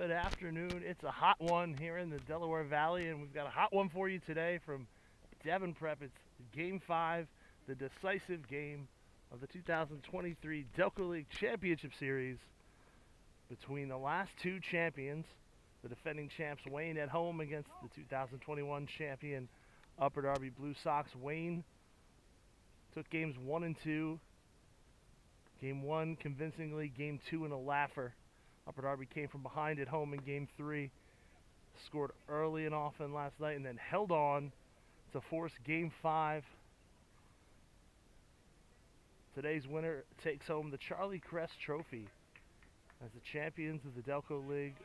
Good afternoon. It's a hot one here in the Delaware Valley, and we've got a hot one for you today from Devon Prep. It's Game 5, the decisive game of the 2023 Delco League Championship Series between the last two champions, the defending champs Wayne at home against the 2021 champion Upper Darby Blue Sox. Wayne took games 1 and 2. Game 1 convincingly, Game 2 in a laugher. Upper Darby came from behind at home in Game 3, scored early and often last night, and then held on to force Game 5. Today's winner takes home the Charlie Crest Trophy as the champions of the Delco League.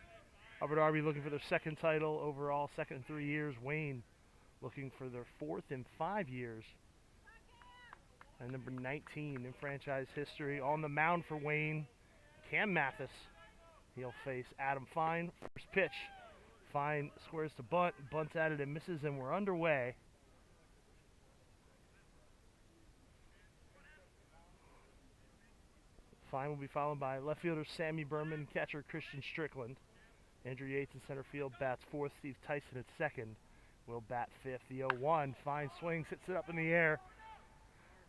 Upper Darby looking for their second title overall, second in 3 years. Wayne looking for their fourth in 5 years. And number 19 in franchise history. On the mound for Wayne, Cam Mathis. He'll face Adam Fine. First pitch. Fine squares to bunt. Bunts at it and misses, and we're underway. Fine will be followed by left fielder Sammy Berman, catcher Christian Strickland. Andrew Yates in center field bats fourth. Steve Tyson at second will bat fifth. The 0-1. Fine swings, hits it up in the air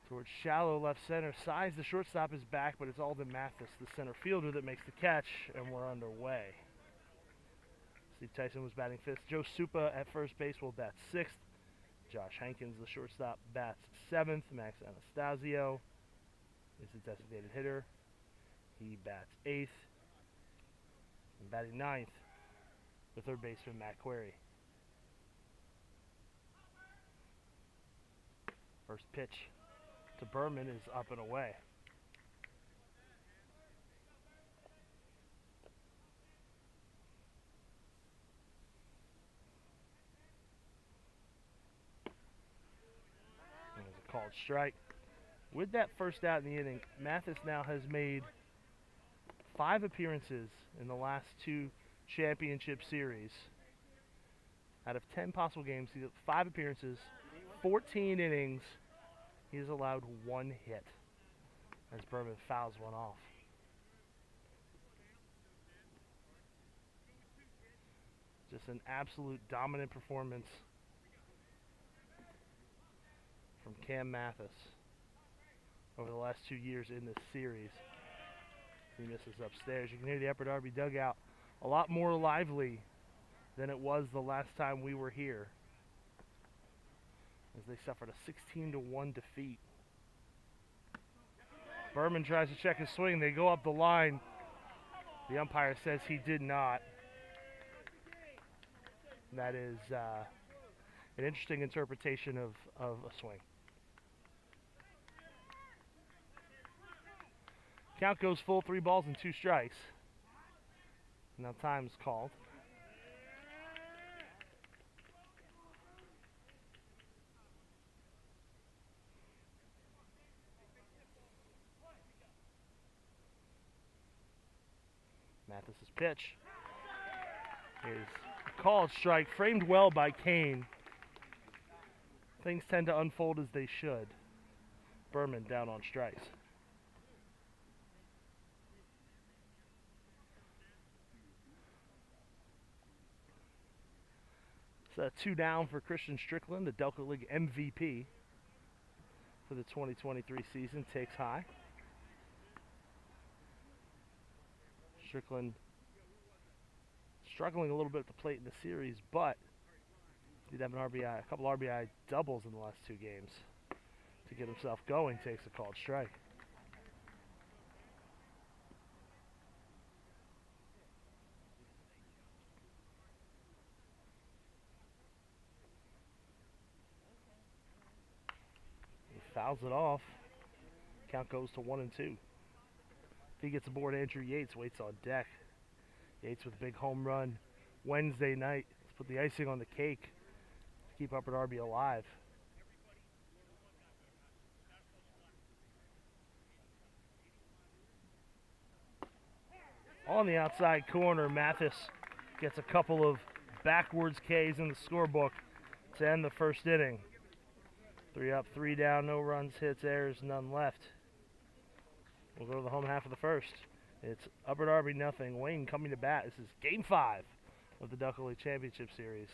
towards shallow left center. Size, the shortstop is back, but it's Alden Mathis, the center fielder, that makes the catch, and we're underway. Steve Tyson was batting fifth. Joe Supa at first base will bat sixth. Josh Hankins, the shortstop, bats seventh. Max Anastasio is the designated hitter. He bats eighth. And batting ninth, the third baseman, Matt Query. First pitch to Berman is up and away. And there's a called strike. With that first out in the inning, Mathis now has made 5 appearances in the last 2 championship series. Out of 10 possible games, he's got 5 appearances, 14 innings. He has allowed 1 hit as Berman fouls one off. Just an absolute dominant performance from Cam Mathis over the last 2 years in this series. He misses upstairs. You can hear the Upper Darby dugout a lot more lively than it was the last time we were here, as they suffered a 16-1 defeat. Berman tries to check his swing. They go up the line. The umpire says he did not. That is an interesting interpretation of a swing. Count goes full, 3 balls and 2 strikes. Now time's called. Mathis's pitch is a called strike, framed well by Kane. Things tend to unfold as they should. Berman down on strikes. It's 2 down for Christian Strickland, the Delco League MVP for the 2023 season, takes high. Strickland struggling a little bit at the plate in the series, but he did have a couple RBI doubles in the last 2 games to get himself going. Takes a called strike. He fouls it off. Count goes to 1-2. If he gets aboard, Andrew Yates waits on deck. Yates with a big home run Wednesday night. Let's put the icing on the cake to keep Upper Darby alive. On the outside corner, Mathis gets a couple of backwards Ks in the scorebook to end the first inning. 3 up, 3 down, no runs, hits, errors, none left. We'll go to the home half of the first. It's Upper Darby nothing. Wayne coming to bat. This is Game 5 of the Delco League Championship Series.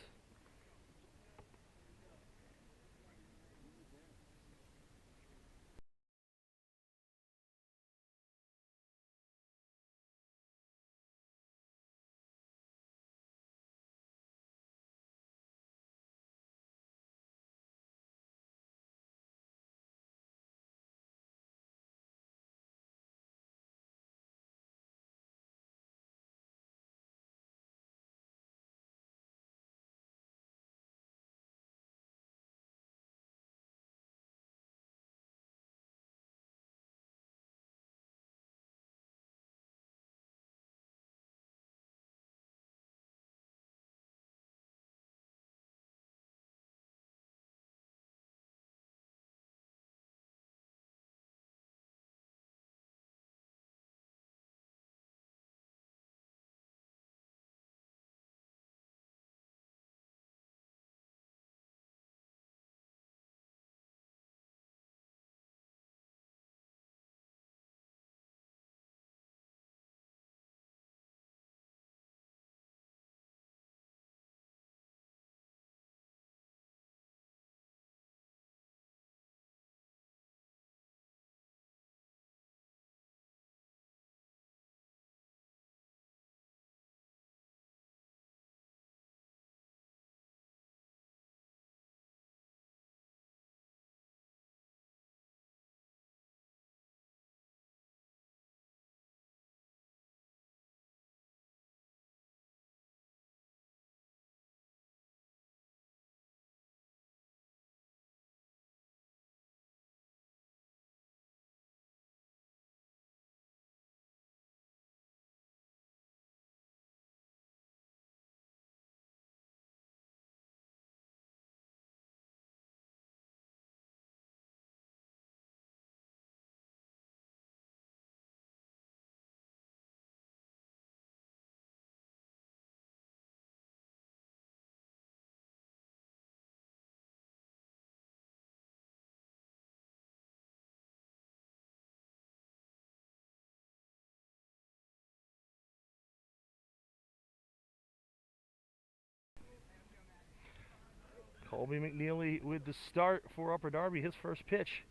Colby McNeely with the start for Upper Darby. His first pitch,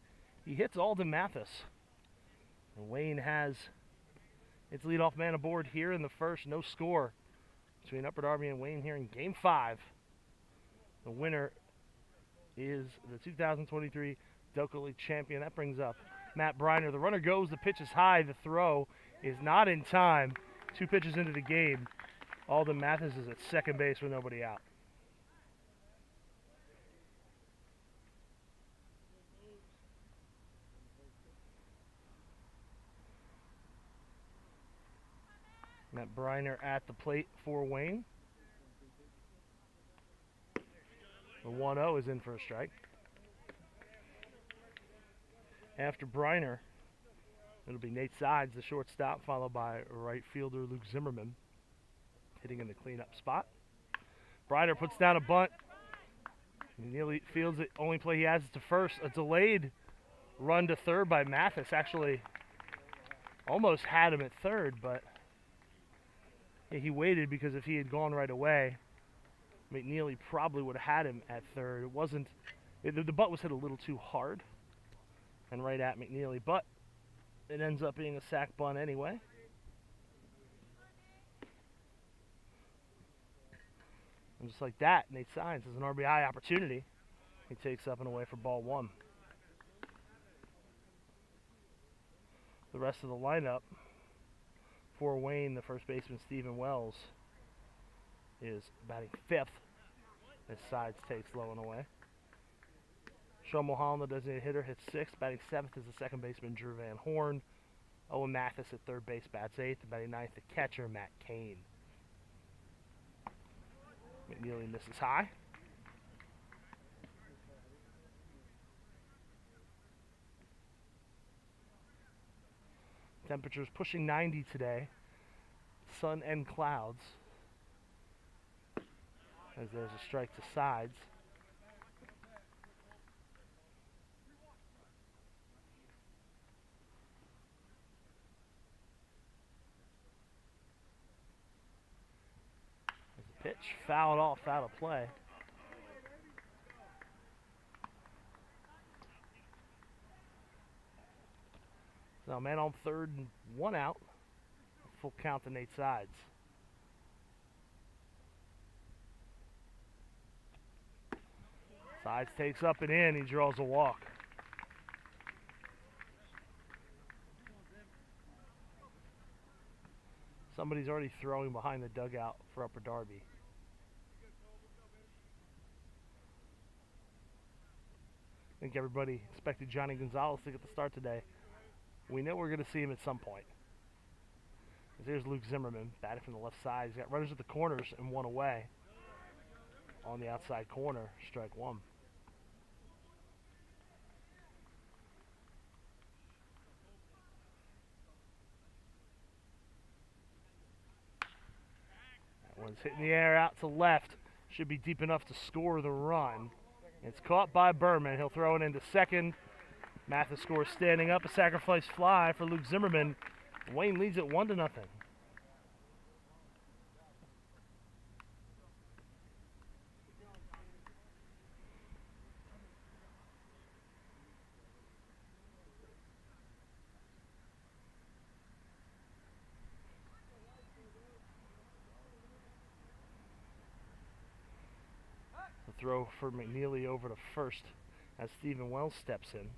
he hits Alden Mathis. And Wayne has its leadoff man aboard here in the first. No score between Upper Darby and Wayne here in Game 5. The winner is the 2023 Delco League champion. That brings up Matt Briner. The runner goes, the pitch is high, the throw is not in time. 2 pitches into the game. Alden Mathis is at second base with nobody out. Matt Briner at the plate for Wayne. The 1-0 is in for a strike. After Briner, it'll be Nate Sides, the shortstop, followed by right fielder Luke Zimmerman, hitting in the cleanup spot. Briner puts down a bunt. He nearly fields it. Only play he has is to first. A delayed run to third by Mathis. Actually, almost had him at third, but he waited because if he had gone right away, McNeely probably would have had him at third. It wasn't. The butt was hit a little too hard and right at McNeely, but it ends up being a sac bunt anyway. And just like that, Nate Sines has an RBI opportunity. He takes up and away for ball 1. The rest of the lineup for Wayne, the first baseman Stephen Wells, is batting 5th as Sides takes low and away. Sean Mulholland, the designated hitter, hits 6th. Batting 7th is the second baseman Drew Van Horn. Owen Mathis at third base bats 8th. And batting 9th, the catcher Matt Kane. McNeely misses high. Temperatures pushing 90 today. Sun and clouds. As there's a strike to Sides. Pitch fouled off out of play. So man on third and 1 out. Full count to Nate Sides. Sides takes up and in. He draws a walk. Somebody's already throwing behind the dugout for Upper Darby. I think everybody expected Johnny Gonzalez to get the start today. We know we're going to see him at some point. There's Luke Zimmerman, batting from the left side. He's got runners at the corners and one away. On the outside corner, strike one. That one's hitting the air out to left. Should be deep enough to score the run. It's caught by Berman. He'll throw it into second. Mathis scores standing up. A sacrifice fly for Luke Zimmerman. Wayne leads it 1-0. The throw for McNeely over to first as Stephen Wells steps in.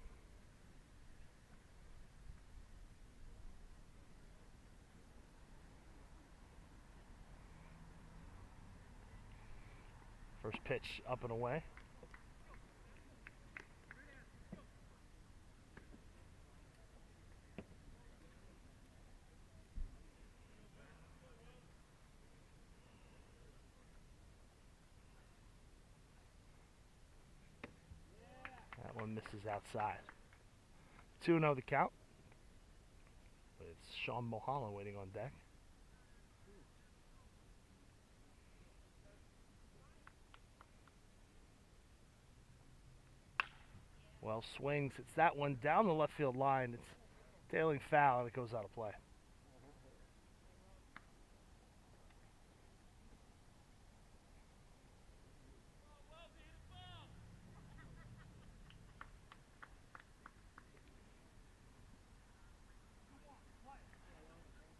First pitch up and away. That one misses outside. 2-0 the count. It's Sean Mulholland waiting on deck. Well, swings. It's that one down the left field line. It's tailing foul, and it goes out of play.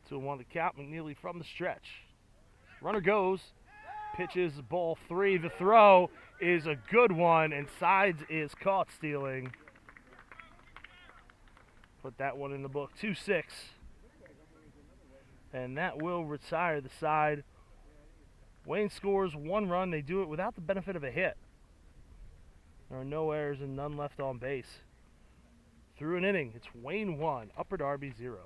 Two and one to count. McNeely from the stretch. Runner goes. Pitches ball 3. The throw is a good one, and Sides is caught stealing. Put that one in the book. 2-6. And that will retire the side. Wayne scores 1 run. They do it without the benefit of a hit. There are no errors and none left on base. Through an inning, it's Wayne 1, Upper Darby 0.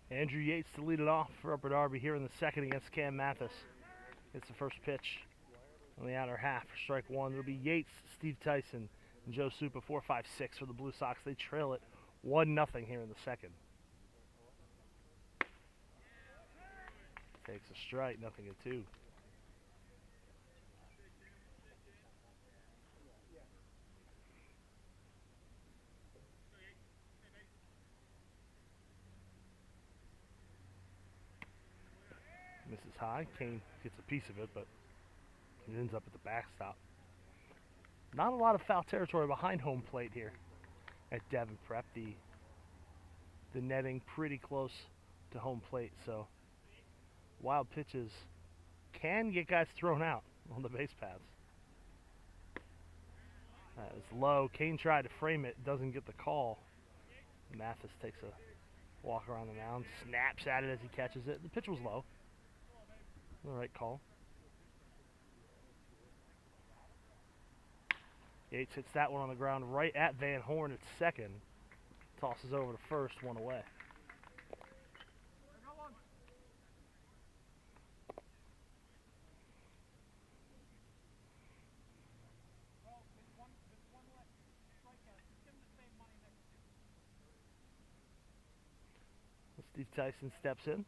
Andrew Yates to lead it off for Upper Darby here in the second against Cam Mathis. It's the first pitch on the outer half for strike one. It'll be Yates, Steve Tyson, and Joe Supa. 4-5-6 for the Blue Sox. They trail it 1-0 here in the second. Takes a strike, nothing at 2. Misses high. Kane gets a piece of it, but it ends up at the backstop. Not a lot of foul territory behind home plate here at Devon Prep. The netting pretty close to home plate, so wild pitches can get guys thrown out on the base paths. That is low. Kane tried to frame it, doesn't get the call. Mathis takes a walk around the mound, snaps at it as he catches it. The pitch was low. The right call. Yates hits that one on the ground right at Van Horn at second. Tosses over to first, 1 away. Steve Tyson steps in.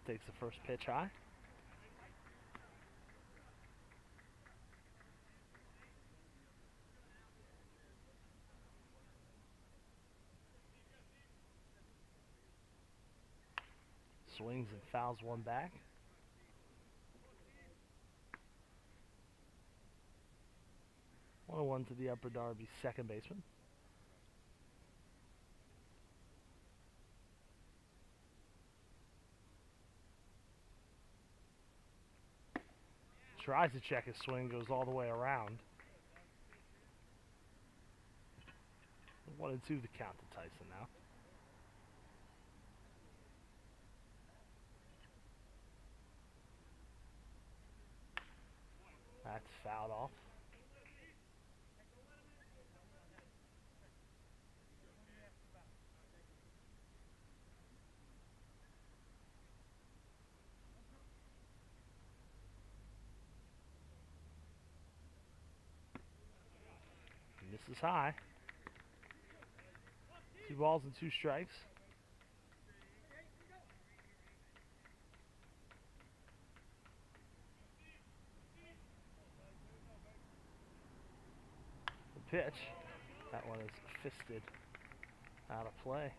Takes the first pitch high. Swings and fouls one back. 1-1 to the Upper Darby second baseman. Tries to check his swing, goes all the way around. 1-2 the count to Tyson now. That's fouled off. Misses high. 2 balls and 2 strikes. The pitch. That one is fisted out of play.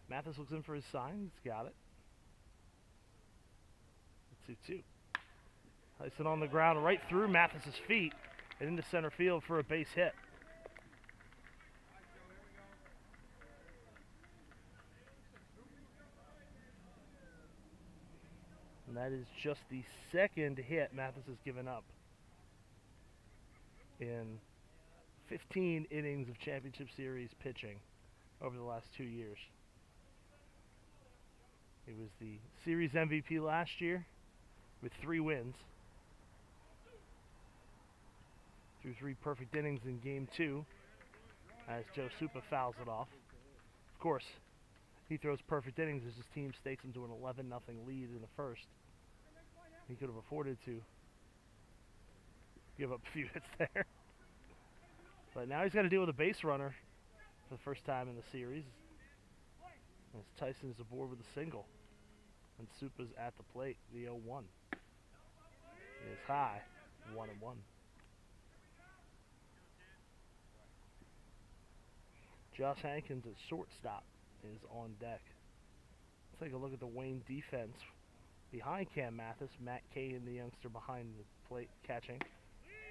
Mathis looks in for his sign. He's got it. 2-2. Tyson on the ground right through Mathis's feet and into center field for a base hit. And that is just the second hit Mathis has given up in 15 innings of championship series pitching over the last 2 years. He was the series MVP last year with 3 wins. Threw 3 perfect innings in game 2 as Joe Supa fouls it off. Of course, he throws perfect innings as his team stakes him to an 11-0 lead in the first. He could have afforded to give up a few hits there. But now he's got to deal with a base runner for the first time in the series, as Tyson is aboard with a single. And Supa's at the plate, the 0-1. It is high, 1-1. Josh Hankins at shortstop is on deck. Let's take a look at the Wayne defense. Behind Cam Mathis, Matt Kane, the youngster behind the plate catching,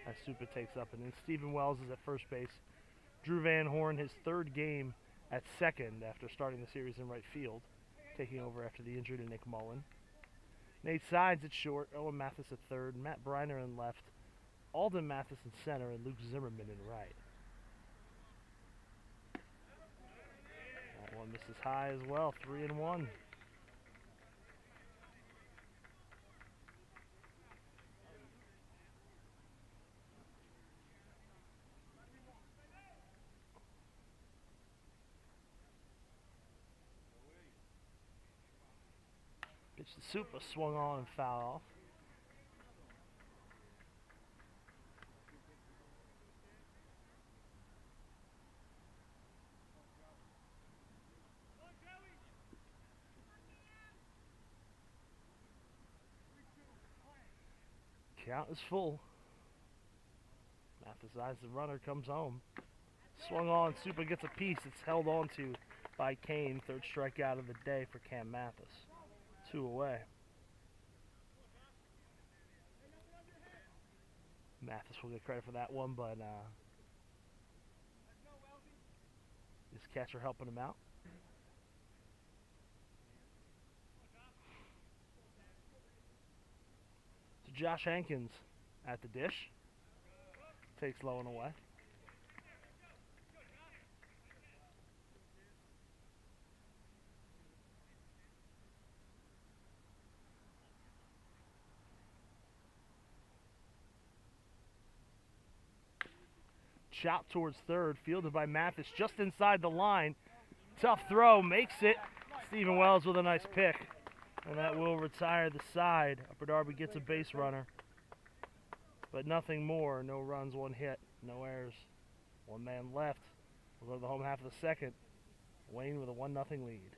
as Supa takes up. And then Stephen Wells is at first base. Drew Van Horn, his 3rd game at second after starting the series in right field, taking over after the injury to Nick Mullen. Nate Sides at short, Owen Mathis at third, Matt Briner in left, Alden Mathis in center, and Luke Zimmerman in right. That one misses high as well, 3-1. Pitch to Super, swung on and foul off. Count is full. Mathis eyes the runner, comes home. Swung on, Super gets a piece. It's held on to by Kane. Third strikeout of the day for Cam Mathis. 2 away. Mathis will get credit for that one, but his catcher helping him out. So Josh Hankins at the dish. Takes low and away. Chop towards third, fielded by Mathis just inside the line. Tough throw, makes it. Stephen Wells with a nice pick, and that will retire the side. Upper Darby gets a base runner, but nothing more. No runs, 1 hit, no errors. 1 man left. We'll go to the home half of the second. Wayne with a 1-0 lead.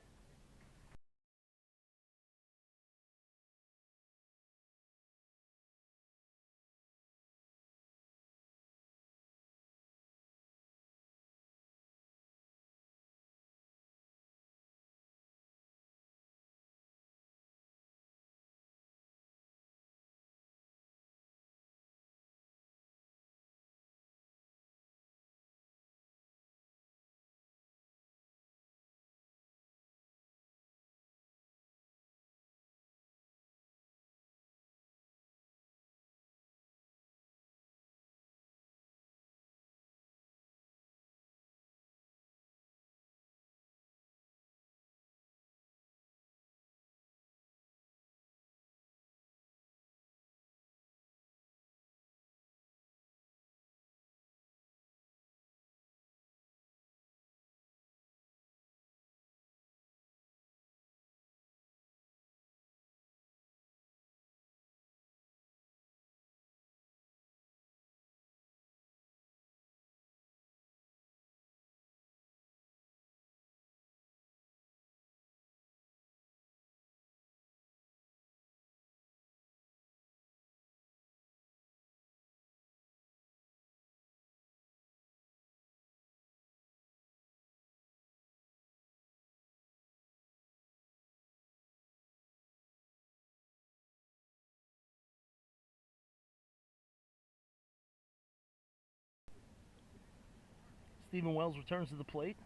Stephen Wells returns to the plate.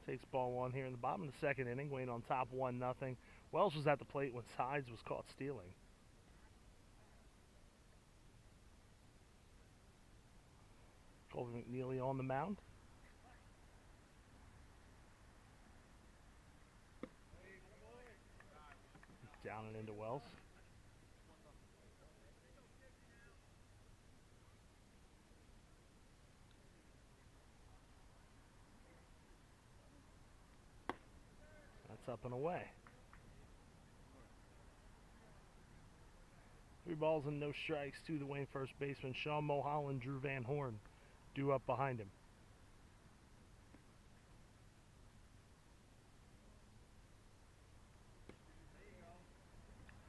Takes ball 1 here in the bottom of the second inning. Wayne on top 1-0. Wells was at the plate when Sides was caught stealing. Colby McNeely on the mound. Down and into Wells. That's up and away. 3 balls and no strikes to the Wayne first baseman. Sean Mulholland, Drew Van Horn due up behind him.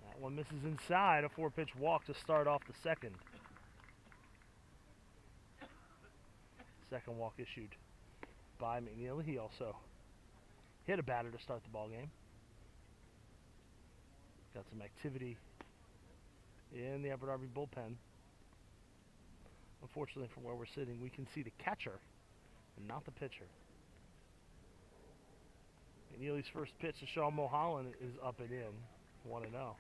That one misses inside. A 4-pitch walk to start off the second. Second walk issued by McNeely. He also hit a batter to start the ball game. Got some activity in the Upper Darby bullpen. Unfortunately, from where we're sitting, we can see the catcher and not the pitcher. McNeely's first pitch to Sean Mulholland is up and in, 1-0.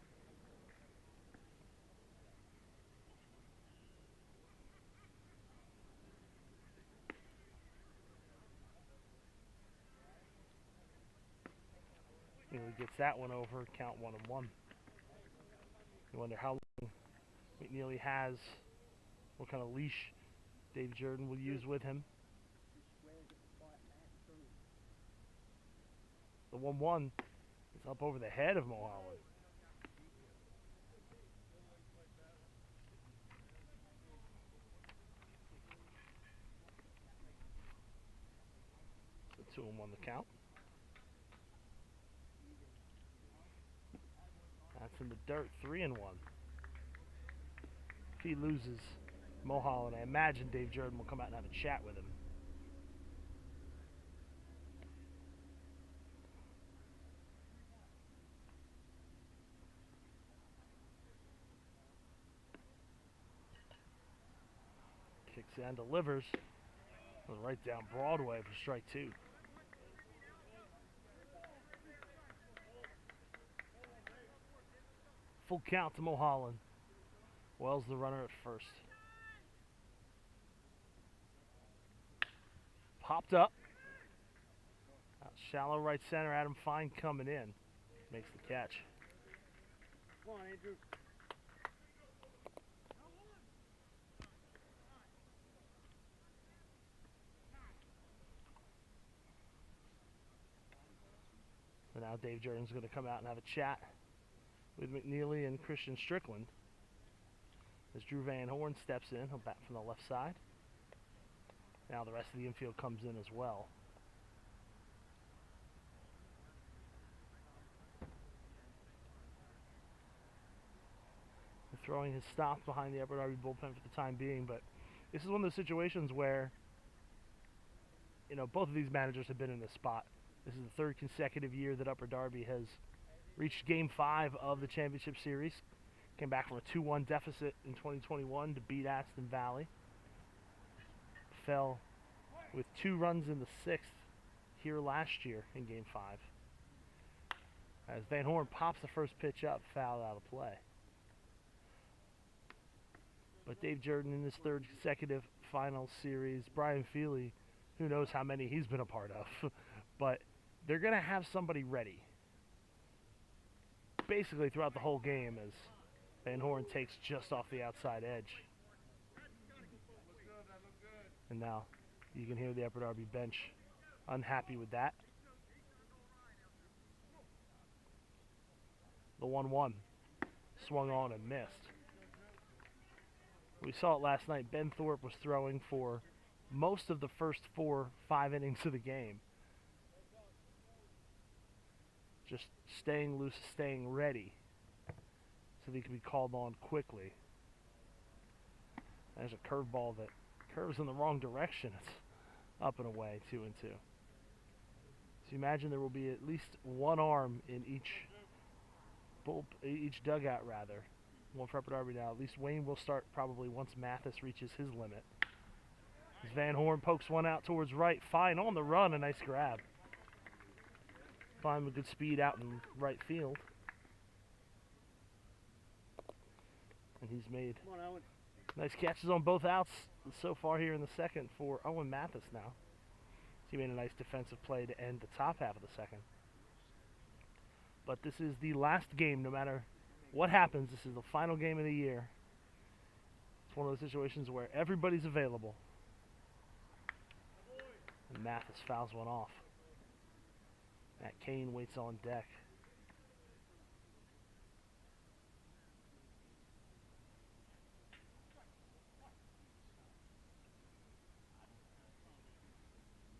McNeely gets that one over, count 1-1. You wonder how long McNeely has, what kind of leash Dave Jordan will use with him. The 1-1 is up over the head of Mulholland. So 2-1 the count. That's in the dirt, 3-1. If he loses Mulholland, I imagine Dave Jordan will come out and have a chat with him. Kicks and delivers. Right down Broadway for strike 2. Full count to Mulholland. Wells the runner at first. Popped up. Out shallow right center. Adam Fine coming in. Makes the catch. Come on, Andrew. So now Dave Jordan's going to come out and have a chat with McNeely and Christian Strickland. As Drew Van Horn steps in, he'll bat from the left side. Now the rest of the infield comes in as well. They're throwing his stop behind the Upper Darby bullpen for the time being, but this is one of those situations where, you know, both of these managers have been in this spot. This is the third consecutive year that Upper Darby has reached Game 5 of the championship series. Came back from a 2-1 deficit in 2021 to beat Aston Valley. Fell with 2 runs in the 6th here last year in Game 5. As Van Horn pops the first pitch up, fouled out of play. But Dave Jordan in his third consecutive final series, Brian Feely, who knows how many he's been a part of, but they're going to have somebody ready basically throughout the whole game as Van Horn takes just off the outside edge. And now you can hear the Upper Darby bench unhappy with that. The 1-1 swung on and missed. We saw it last night. Ben Thorpe was throwing for most of the first 4-5 innings of the game. Just staying loose, staying ready, so that he can be called on quickly. There's a curveball that curves in the wrong direction. It's up and away, 2-2. So you imagine there will be at least one arm in each dugout, rather. One for Upper Darby now. At least Wayne will start probably once Mathis reaches his limit. As Van Horn pokes one out towards right. Fine on the run, a nice grab. Fine with good speed out in right field. And he's made nice catches on both outs so far here in the second for Owen Mathis now. He made a nice defensive play to end the top half of the second. But this is the last game, no matter what happens. This is the final game of the year. It's one of those situations where everybody's available. And Mathis fouls one off. Matt Kane waits on deck.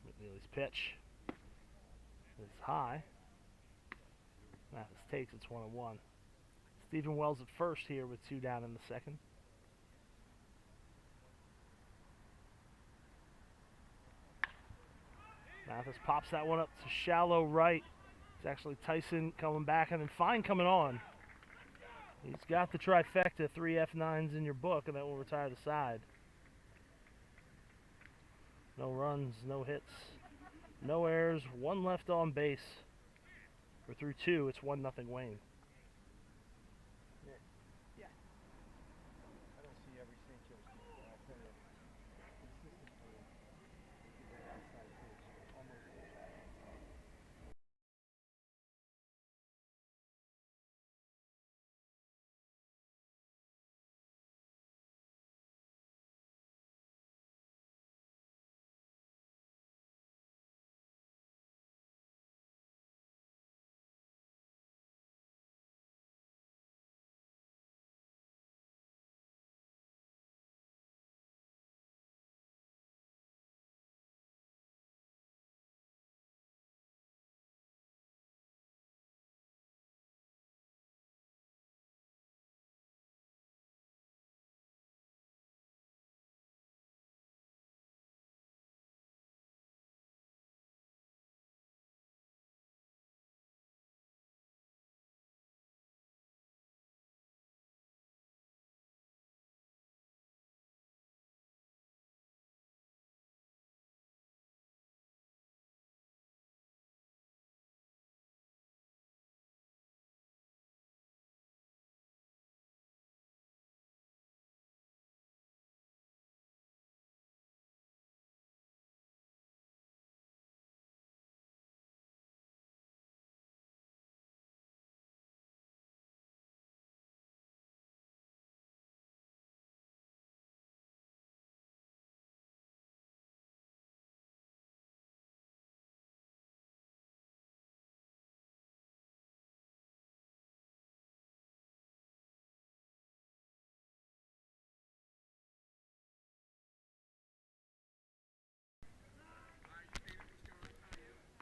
McNeely's pitch is high. Mathis takes, it's 1-1. Stephen Wells at first here with 2 down in the second. Mathis pops that one up to shallow right. It's actually Tyson coming back and then Fine coming on. He's got the trifecta, 3 F9s in your book, and then we'll retire the side. No runs, no hits, no errors, 1 left on base. We're through 2, it's 1-0 Wayne.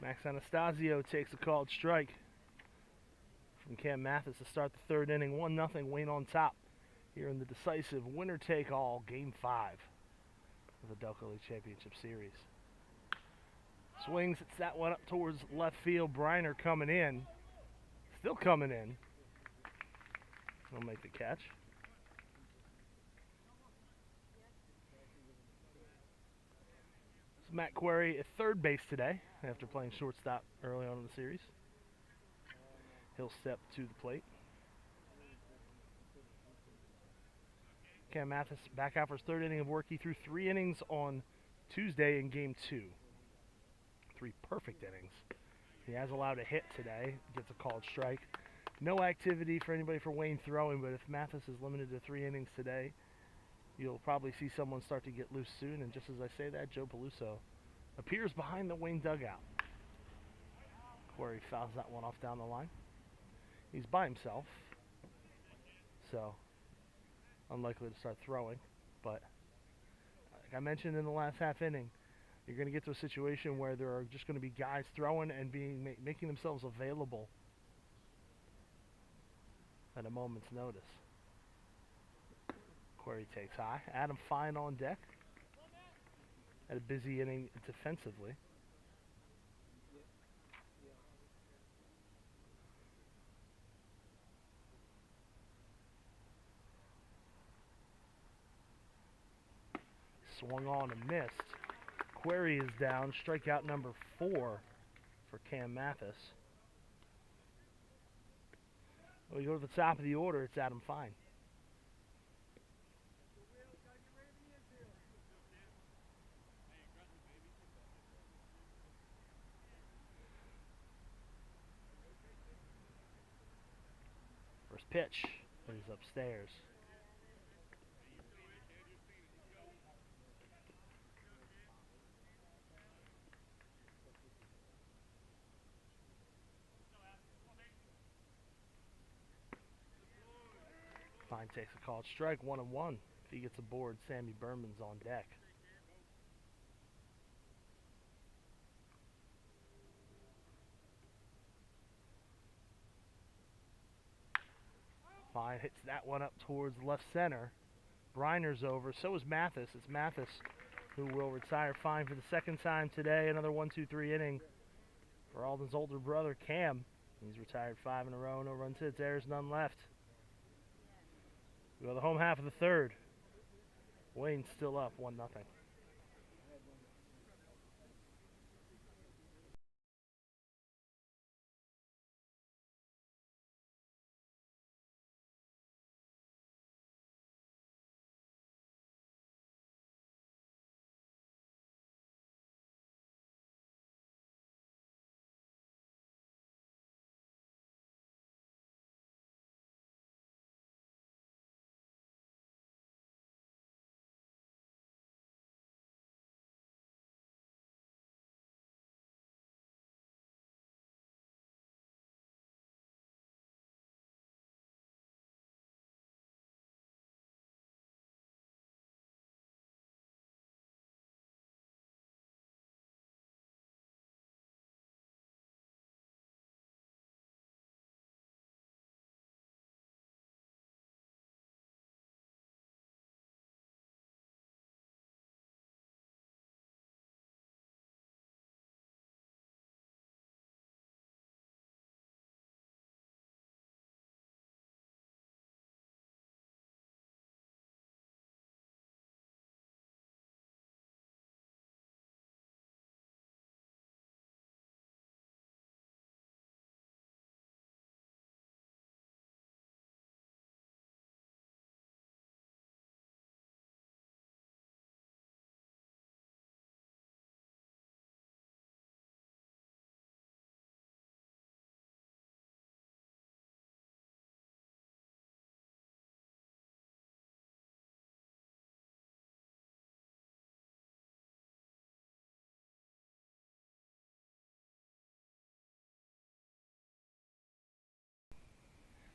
Max Anastasio takes a called strike from Cam Mathis to start the third inning. 1-0 Wayne on top here in the decisive winner-take-all Game 5 of the Delco League Championship Series. Swings, it's that one up towards left field. Briner coming in. Still coming in. He'll make the catch. It's Matt Query at third base today after playing shortstop early on in the series. He'll step to the plate. Cam Mathis back out for his third inning of work. He threw 3 innings on Tuesday in Game 2. 3 perfect innings. He has allowed a hit today. Gets a called strike. No activity for anybody for Wayne throwing, but if Mathis is limited to 3 innings today, you'll probably see someone start to get loose soon. And just as I say that, Joe Peluso appears behind the Wayne dugout. Corey fouls that one off down the line. He's by himself, so unlikely to start throwing. But like I mentioned in the last half inning, you're going to get to a situation where there are just going to be guys throwing and making themselves available at a moment's notice. Query takes high. Adam Fine on deck. Had a busy inning defensively. Swung on and missed. Query is down. Strikeout number 4 for Cam Mathis. When we go to the top of the order, it's Adam Fine. First pitch is upstairs. Fine takes a called strike, 1-1. If he gets aboard, Sammy Berman's on deck. Fine hits that one up towards left center. Briner's over. So is Mathis. It's Mathis who will retire Fine for the second time today. Another 1-2-3 inning for Alden's older brother, Cam. He's retired 5 in a row. No runs hits, errors, none left. We go to the home half of the third. Wayne's still up 1-0.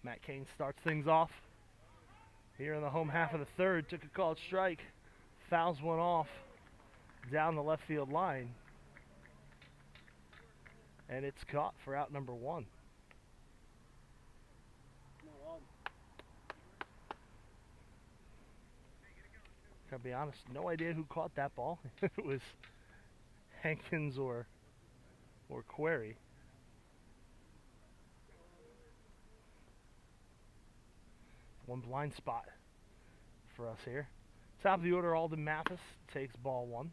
Matt Cain starts things off here in the home half of the third. Took a called strike. Fouls one off down the left field line. And it's caught for out number 1. Gotta be honest, no idea who caught that ball. It was Hankins or Query. One blind spot for us here. Top of the order, Alden Mathis takes ball 1.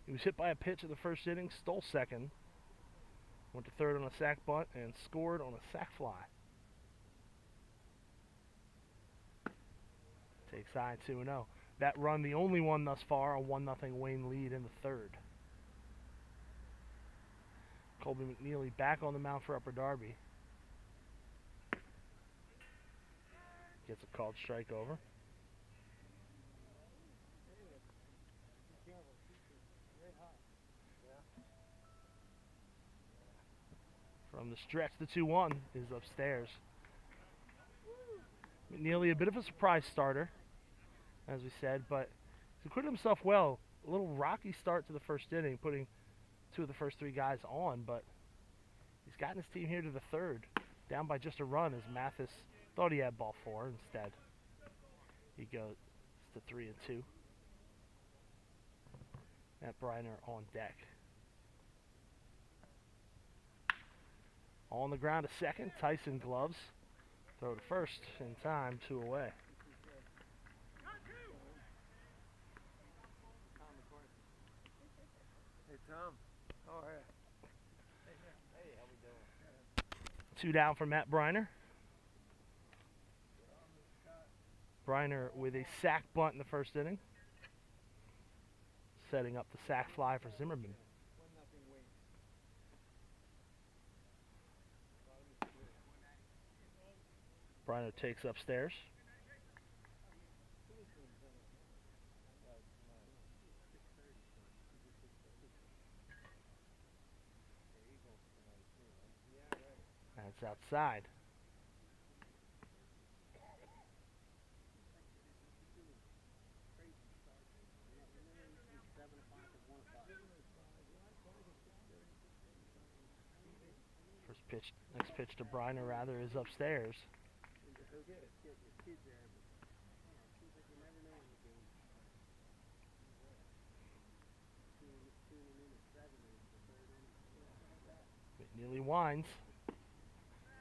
He was hit by a pitch in the first inning, stole second, went to third on a sac bunt, and scored on a sac fly. Takes high 2-0. That run, the only one thus far, a 1-0 Wayne lead in the third. Colby McNeely back on the mound for Upper Darby. Gets a called strike over. From the stretch, the 2-1 is upstairs. McNeely, a bit of a surprise starter, as we said, but he's acquitted himself well. A little rocky start to the first inning, putting 2 of the first 3 guys on, but he's gotten his team here to the third, down by just a run as Mathis thought he had ball 4. Instead, he goes to 3-2. Matt Briner on deck. On the ground to second, Tyson gloves. Throw to first in time, 2 away. Hey, Tom. Oh, hey. Hey, how we doing? 2 down for Matt Briner. Briner with a sac bunt in the first inning, setting up the sac fly for Zimmerman. Briner takes upstairs. That's outside. Next pitch to Briner rather is upstairs. McNeely winds.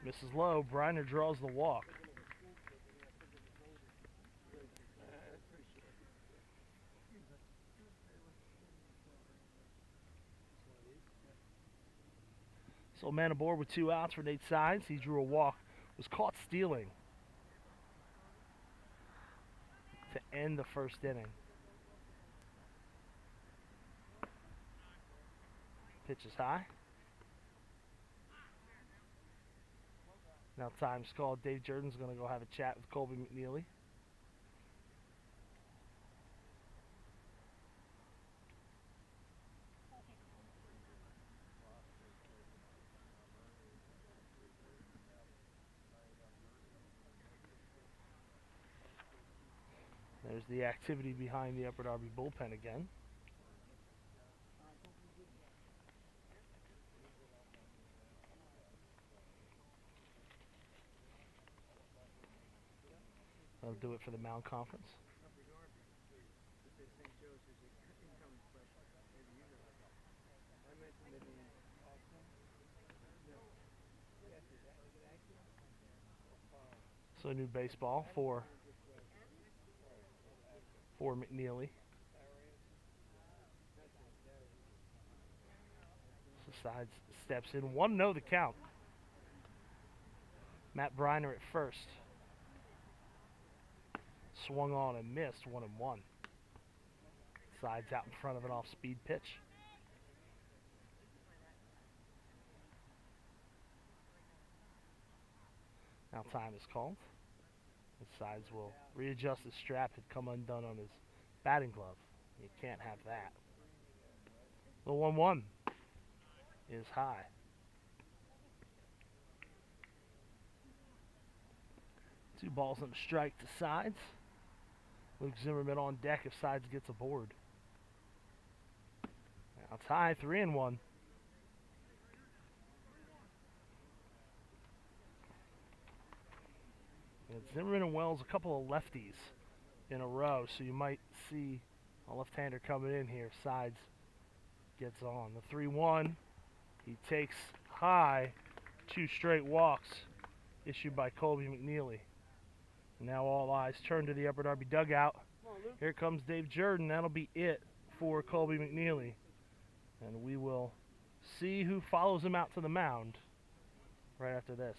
Misses low. Briner draws the walk. So man aboard with 2 outs for Nate Sides. He drew a walk. Was caught stealing to end the first inning. Pitch is high. Now time's called. Dave Jordan's going to go have a chat with Colby McNeely. There's the activity behind the Upper Darby bullpen again. That'll do it for the mound conference. So new baseball for McNeely. So Sides steps in. 1-0 the count. Matt Briner at first. Swung on and missed, 1-1. Sides out in front of an off-speed pitch. Now time is called. The Sides will readjust his strap. Had come undone on his batting glove. You can't have that. The 1-1 is high. Two balls and a strike to Sides. Luke Zimmerman on deck if Sides gets aboard. Now it's high, 3-1. And Zimmerman and Wells, a couple of lefties in a row, so you might see a left-hander coming in here. Sides gets on. The 3-1, he takes high, 2 straight walks issued by Colby McNeely. And now all eyes turn to the Upper Darby dugout. Here comes Dave Jordan. That'll be it for Colby McNeely. And we will see who follows him out to the mound right after this.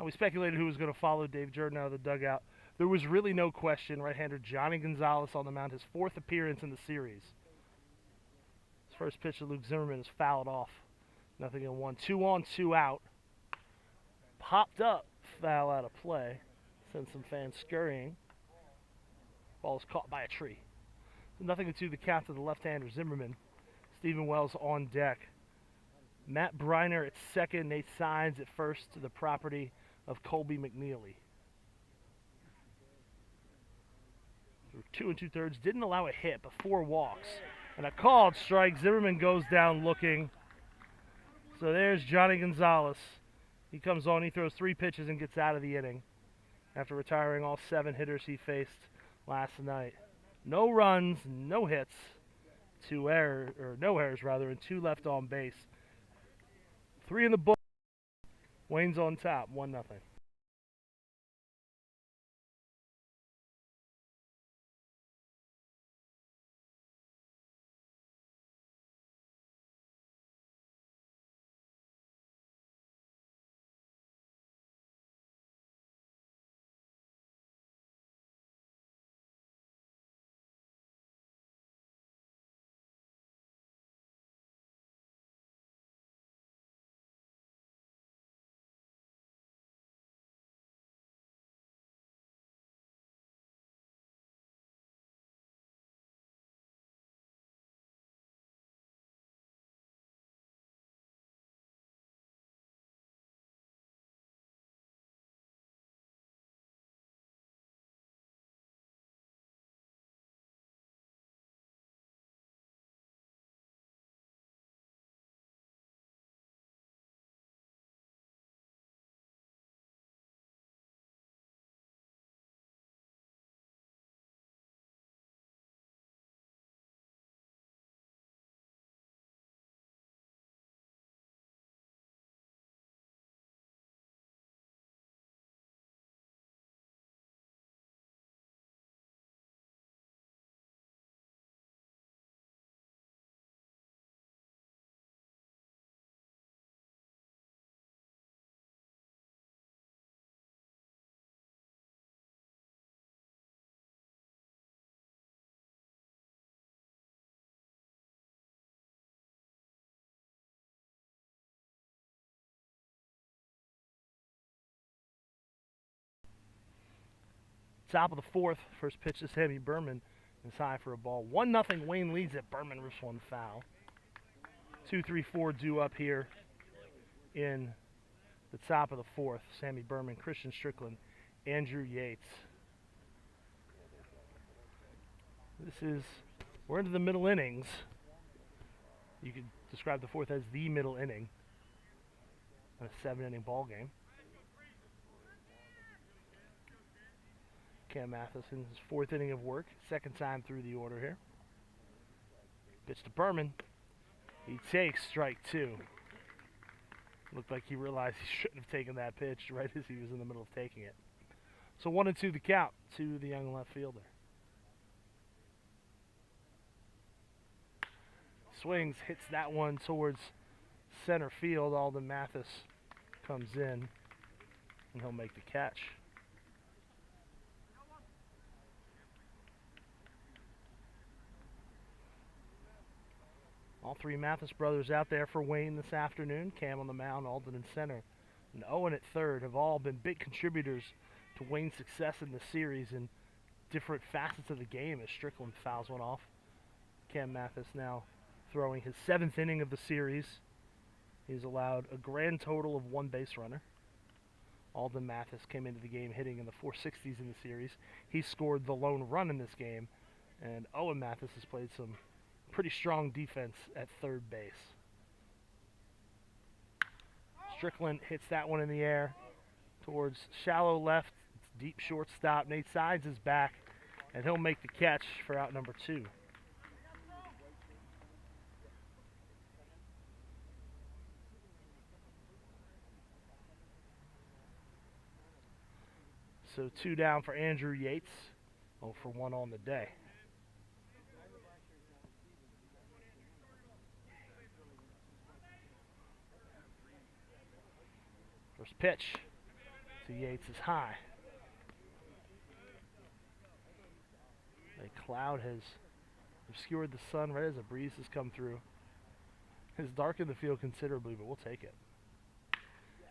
We speculated who was going to follow Dave Jordan out of the dugout. There was really no question. Right-hander Johnny Gonzalez on the mound, his 4th appearance in the series. His first pitch to Luke Zimmerman is fouled off. 0-1. 2 on, 2 out. Popped up, foul out of play. Sent some fans scurrying. Ball is caught by a tree. 0-2 the count to the left-hander Zimmerman. Stephen Wells on deck. Matt Briner at second. Nate Signs at first, to the property of Colby McNeely. Through 2 2/3, didn't allow a hit, but 4 walks. And a called strike. Zimmerman goes down looking. So there's Johnny Gonzalez. He comes on, he throws 3 pitches and gets out of the inning after retiring all 7 hitters he faced last night. No runs, no hits, no errors rather, and 2 left on base. 3 in the book. Wayne's on top, 1-0. Top of the 4th, first pitch to Sammy Berman is high for a ball. 1-0 Wayne leads it. Berman rips one foul. 2, 3, 4 due up here in the top of the fourth. Sammy Berman, Christian Strickland, Andrew Yates. We're into the middle innings. You could describe the fourth as the middle inning in a 7-inning ball game. Cam Matheson's fourth inning of work, second time through the order here. Pitch to Berman. He takes strike 2. Looked like he realized he shouldn't have taken that pitch right as he was in the middle of taking it. So 1-2 the count to the young left fielder. Swings, hits that one towards center field. Alden Mathis comes in, and he'll make the catch. All three Mathis brothers out there for Wayne this afternoon. Cam on the mound, Alden in center, and Owen at third have all been big contributors to Wayne's success in the series in different facets of the game as Strickland fouls one off. Cam Mathis now throwing his 7th inning of the series. He's allowed a grand total of 1 base runner. Alden Mathis came into the game hitting in the 460s in the series. He scored the lone run in this game, and Owen Mathis has played some pretty strong defense at third base. Strickland hits that one in the air towards shallow left. It's deep shortstop. Nate Sides is back, and he'll make the catch for out number 2. So 2 down for Andrew Yates. 0 for 1 on the day. First pitch to Yates is high. A cloud has obscured the sun right as a breeze has come through. It's darkened the field considerably, but we'll take it.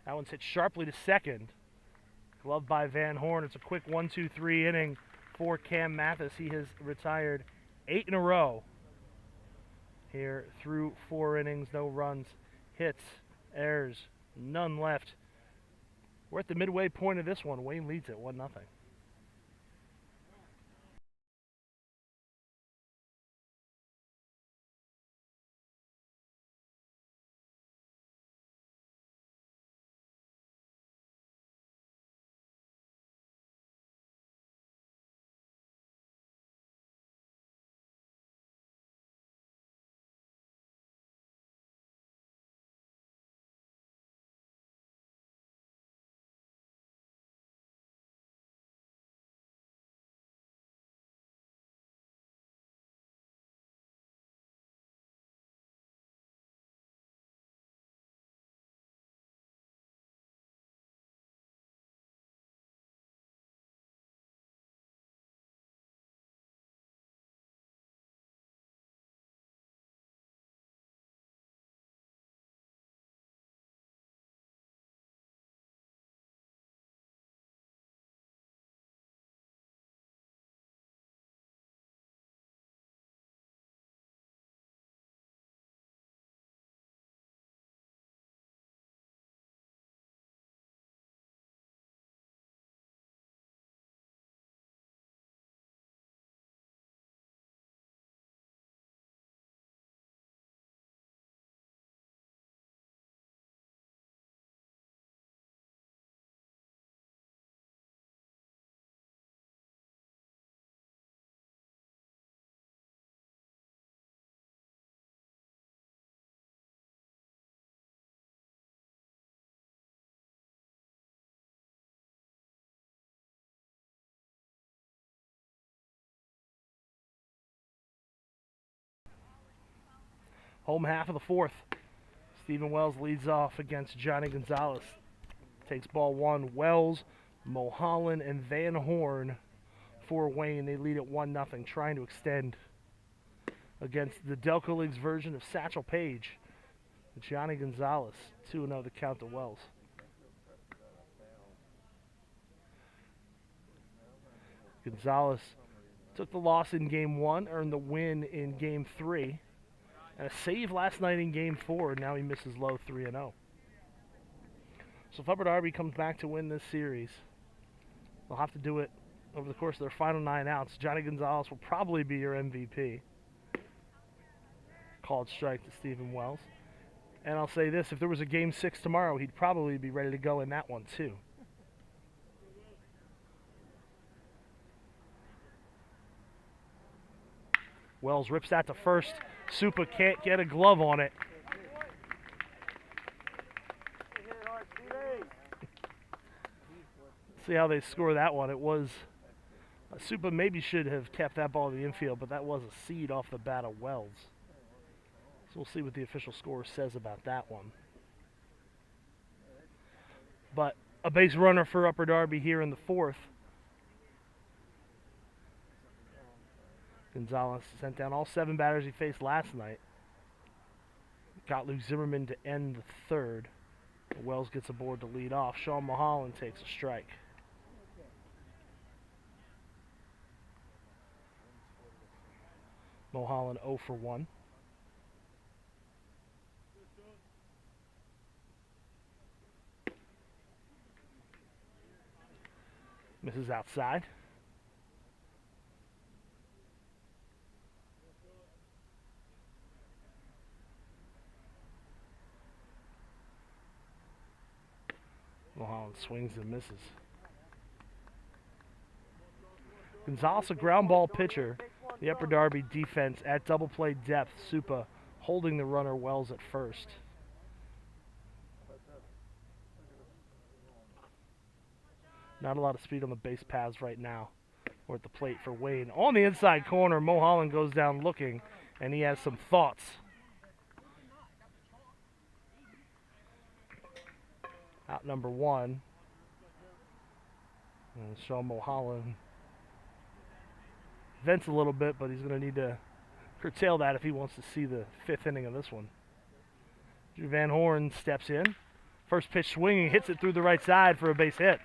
That one's hit sharply to second. Gloved by Van Horn. It's a quick 1-2-3 inning for Cam Mathis. He has retired 8 in a row here through 4 innings. No runs, hits, errors, none left. We're at the midway point of this one. Wayne leads it 1-0. Home half of the fourth. Stephen Wells leads off against Johnny Gonzalez. Takes ball 1. Wells, Mulholland, and Van Horn for Wayne. They lead at 1-0, trying to extend against the Delco League's version of Satchel Paige. Johnny Gonzalez, 2-0 the count to Wells. Gonzalez took the loss in Game 1, earned the win in Game 3. And a save last night in Game 4, and now he misses low 3-0. So if Upper Darby comes back to win this series, they'll have to do it over the course of their final 9 outs. Johnny Gonzalez will probably be your MVP. Called strike to Stephen Wells. And I'll say this, if there was a Game 6 tomorrow, he'd probably be ready to go in that one too. Wells rips that to first. Supa can't get a glove on it. See how they score that one. It was Supa maybe should have kept that ball in the infield, but that was a seed off the bat of Wells. So we'll see what the official score says about that one. But a base runner for Upper Darby here in the 4th. Gonzalez sent down all 7 batters he faced last night. Got Luke Zimmerman to end the 3rd. Wells gets aboard to lead off. Sean Mulholland takes a strike. Mulholland 0 for 1. Misses outside. Mulholland swings and misses. Gonzalez, a ground ball pitcher. The Upper Darby defense at double play depth. Supa holding the runner Wells at first. Not a lot of speed on the base paths right now. Or at the plate for Wayne. On the inside corner, Mulholland goes down looking, and he has some thoughts. Out number 1. And Sean Mulholland vents a little bit, but he's going to need to curtail that if he wants to see the 5th inning of this one. Drew Van Horn steps in. First pitch swinging, hits it through the right side for a base hit.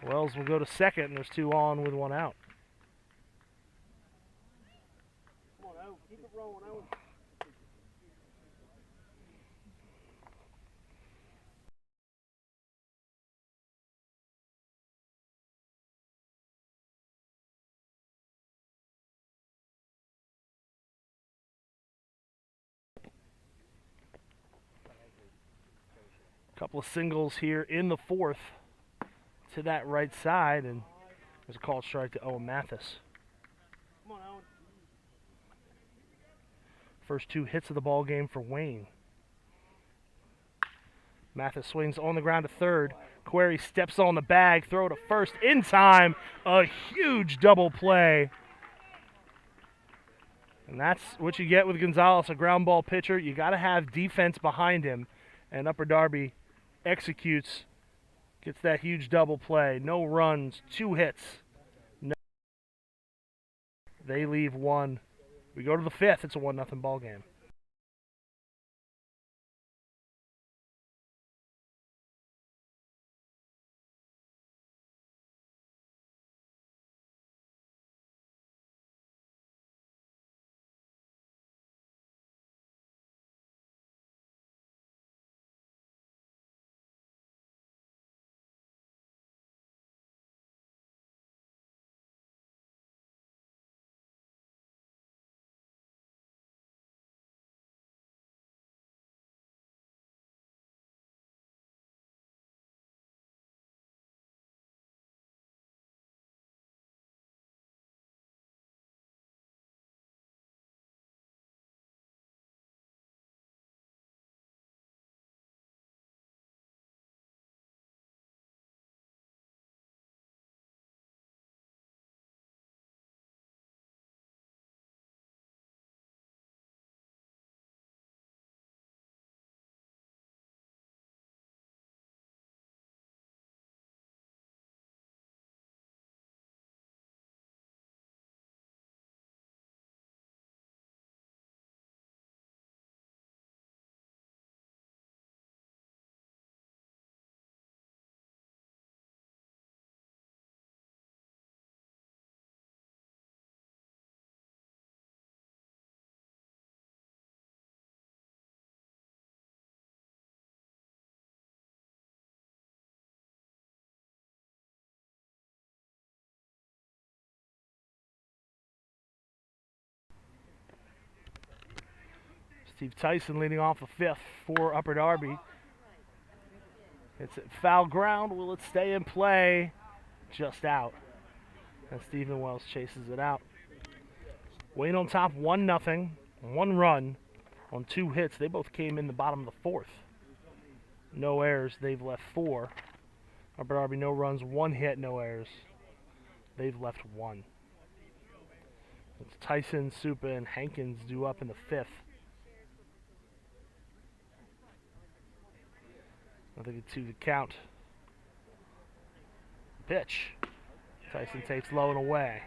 Wells will go to second, and there's 2 on with 1 out. Come on, Owen. Keep it rolling, Owen. Couple of singles here in the 4th to that right side, and there's a called strike to Owen Mathis. Come on, Owen. First 2 hits of the ball game for Wayne. Mathis swings on the ground to 3rd. Query steps on the bag, throw to first in time. A huge double play. And that's what you get with Gonzalez, a ground ball pitcher. You got to have defense behind him. And Upper Darby executes, gets that huge double play. No runs, 2 hits. No. They leave 1. We go to the 5th. It's a 1-0 ball game. Steve Tyson leading off the fifth for Upper Darby. It's at foul ground. Will it stay in play? Just out. And Stephen Wells chases it out. Wayne on top 1-0. 1 run on 2 hits. They both came in the bottom of the fourth. No errors. They've left 4. Upper Darby no runs, 1 hit, no errors. They've left 1. It's Tyson, Supa, and Hankins due up in the 5th. Nothing to the count. Pitch. Tyson takes low and away.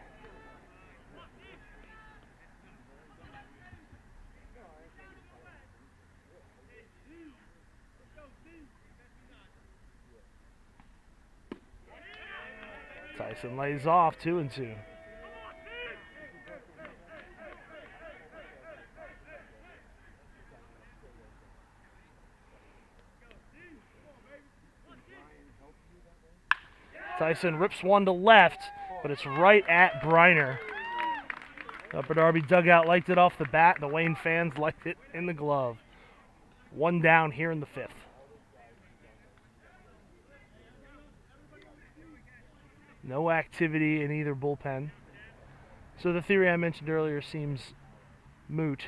Tyson lays off 2-2. Tyson rips one to left, but it's right at Briner. Upper Darby dugout liked it off the bat. The Wayne fans liked it in the glove. 1 down here in the 5th. No activity in either bullpen. So the theory I mentioned earlier seems moot.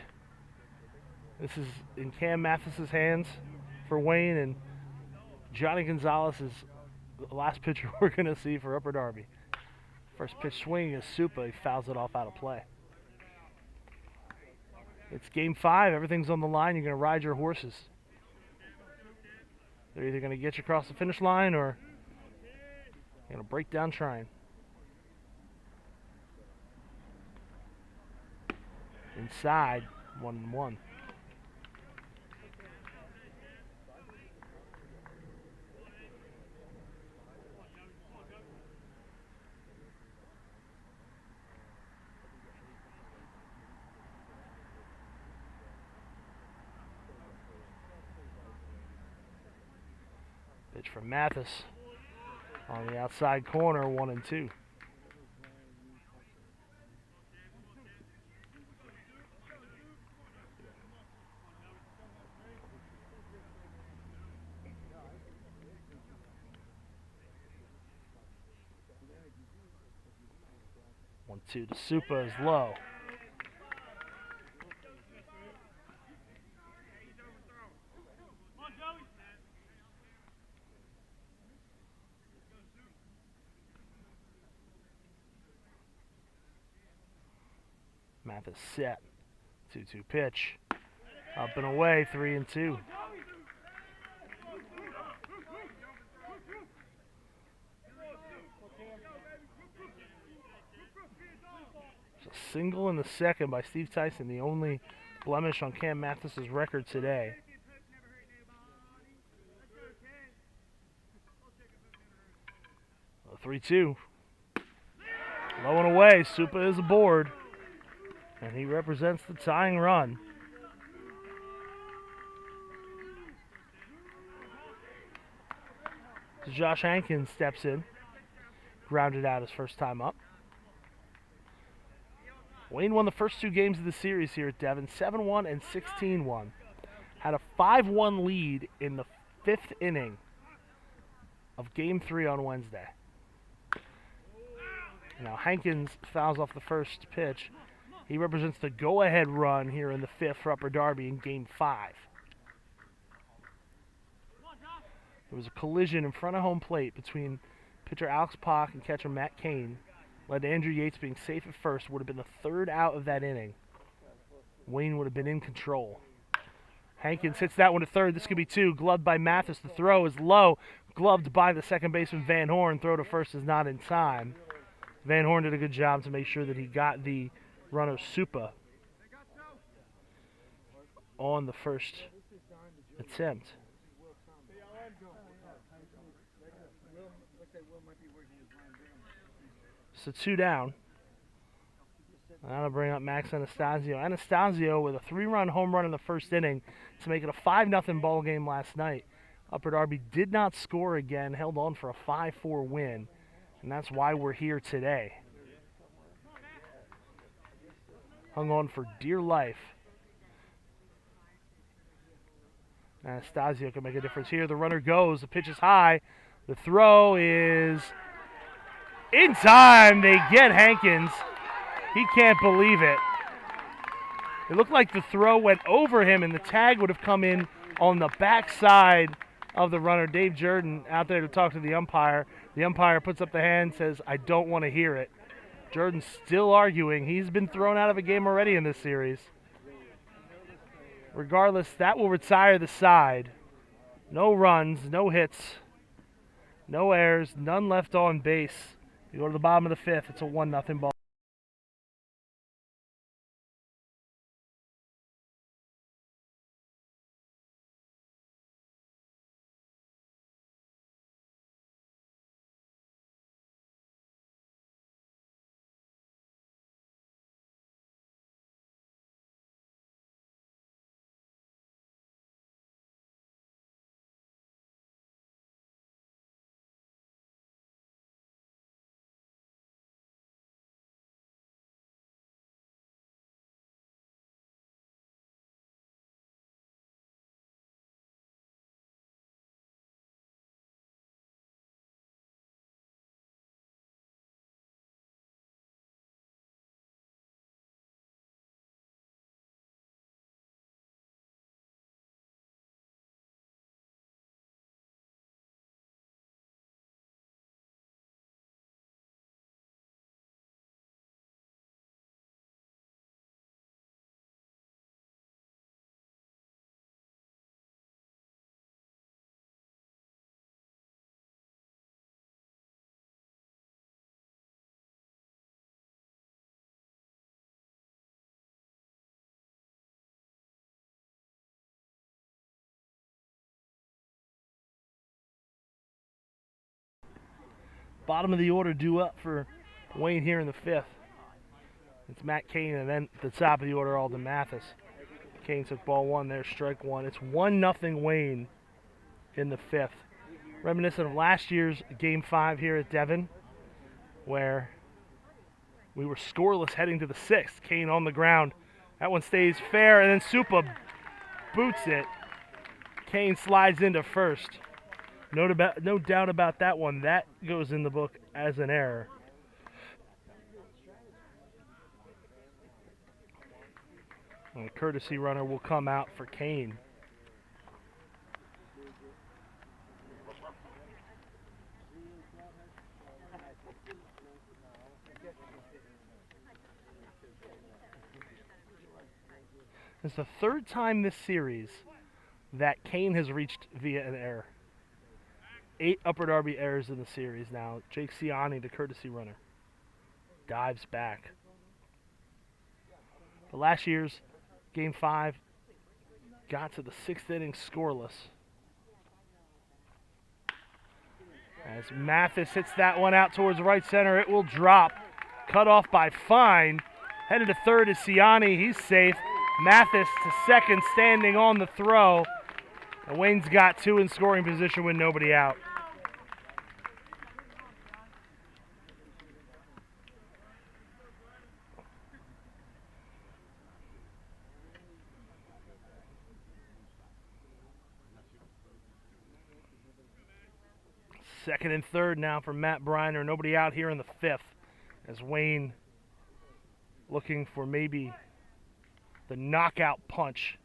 This is in Cam Mathis's hands for Wayne, and Johnny Gonzalez is the last pitcher we're going to see for Upper Darby. First pitch swing is Supa. He fouls it off out of play. It's game 5. Everything's on the line. You're going to ride your horses. They're either going to get you across the finish line or you're going to break down trying. Inside, 1-1. Pitch from Mathis on the outside corner, 1-2. One, 2 to Supa is low. Mathis set. 2-2 pitch. Up and away, 3-2. A single in the second by Steve Tyson, the only blemish on Cam Mathis's record today. A 3-2. Low and away, Supa is aboard. And he represents the tying run. So Josh Hankins steps in. Grounded out his first time up. Wayne won the first 2 games of the series here at Devon, 7-1 and 16-1. Had a 5-1 lead in the 5th inning of Game 3 on Wednesday. Now Hankins fouls off the first pitch. He represents the go-ahead run here in the 5th for Upper Darby in Game 5. There was a collision in front of home plate between pitcher Alex Pock and catcher Matt Cain. Led to Andrew Yates being safe at first. Would have been the 3rd out of that inning. Wayne would have been in control. Hankins hits that one to 3rd. This could be 2. Gloved by Mathis. The throw is low. Gloved by the second baseman Van Horn. Throw to first is not in time. Van Horn did a good job to make sure that he got the runner Supa on the first attempt. So 2 down. That'll bring up Max Anastasio. Anastasio with a 3-run home run in the first inning to make it a 5-0 ball game last night. Upper Darby did not score again, held on for a 5-4 win, and that's why we're here today. Hung on for dear life Anastasio can make a difference here. The runner goes. The pitch is high. The throw is in time. They get Hankins. He can't believe it. It looked like the throw went over him, and the tag would have come in on the backside of the runner. Dave Jordan out there to talk to the umpire. The umpire puts up the hand, says, "I don't want to hear it." Jordan's still arguing. He's been thrown out of a game already in this series. Regardless, that will retire the side. No runs, no hits, no errors, none left on base. You go to the bottom of the fifth, it's a 1-0 ball. Bottom of the order due up for Wayne here in the fifth. It's Matt Kane, and then at the top of the order, Alden Mathis. Kane took ball one there, strike one. It's 1-0 Wayne in the fifth. Reminiscent of last year's Game 5 here at Devon, where we were scoreless heading to the sixth. Kane on the ground. That one stays fair, and then Supa boots it. Kane slides into first. No doubt about that one. That goes in the book as an error. And a courtesy runner will come out for Kane. It's the third time this series that Kane has reached via an error. 8 Upper Darby errors in the series now. Jake Ciani, the courtesy runner, dives back. The last year's Game 5 got to the 6th inning scoreless. As Mathis hits that one out towards right center, it will drop. Cut off by Fine. Headed to third is Ciani. He's safe. Mathis to second, standing on the throw. And Wayne's got 2 in scoring position with nobody out. Second and third now for Matt Briner. Nobody out here in the fifth, as Wayne looking for maybe the knockout punch.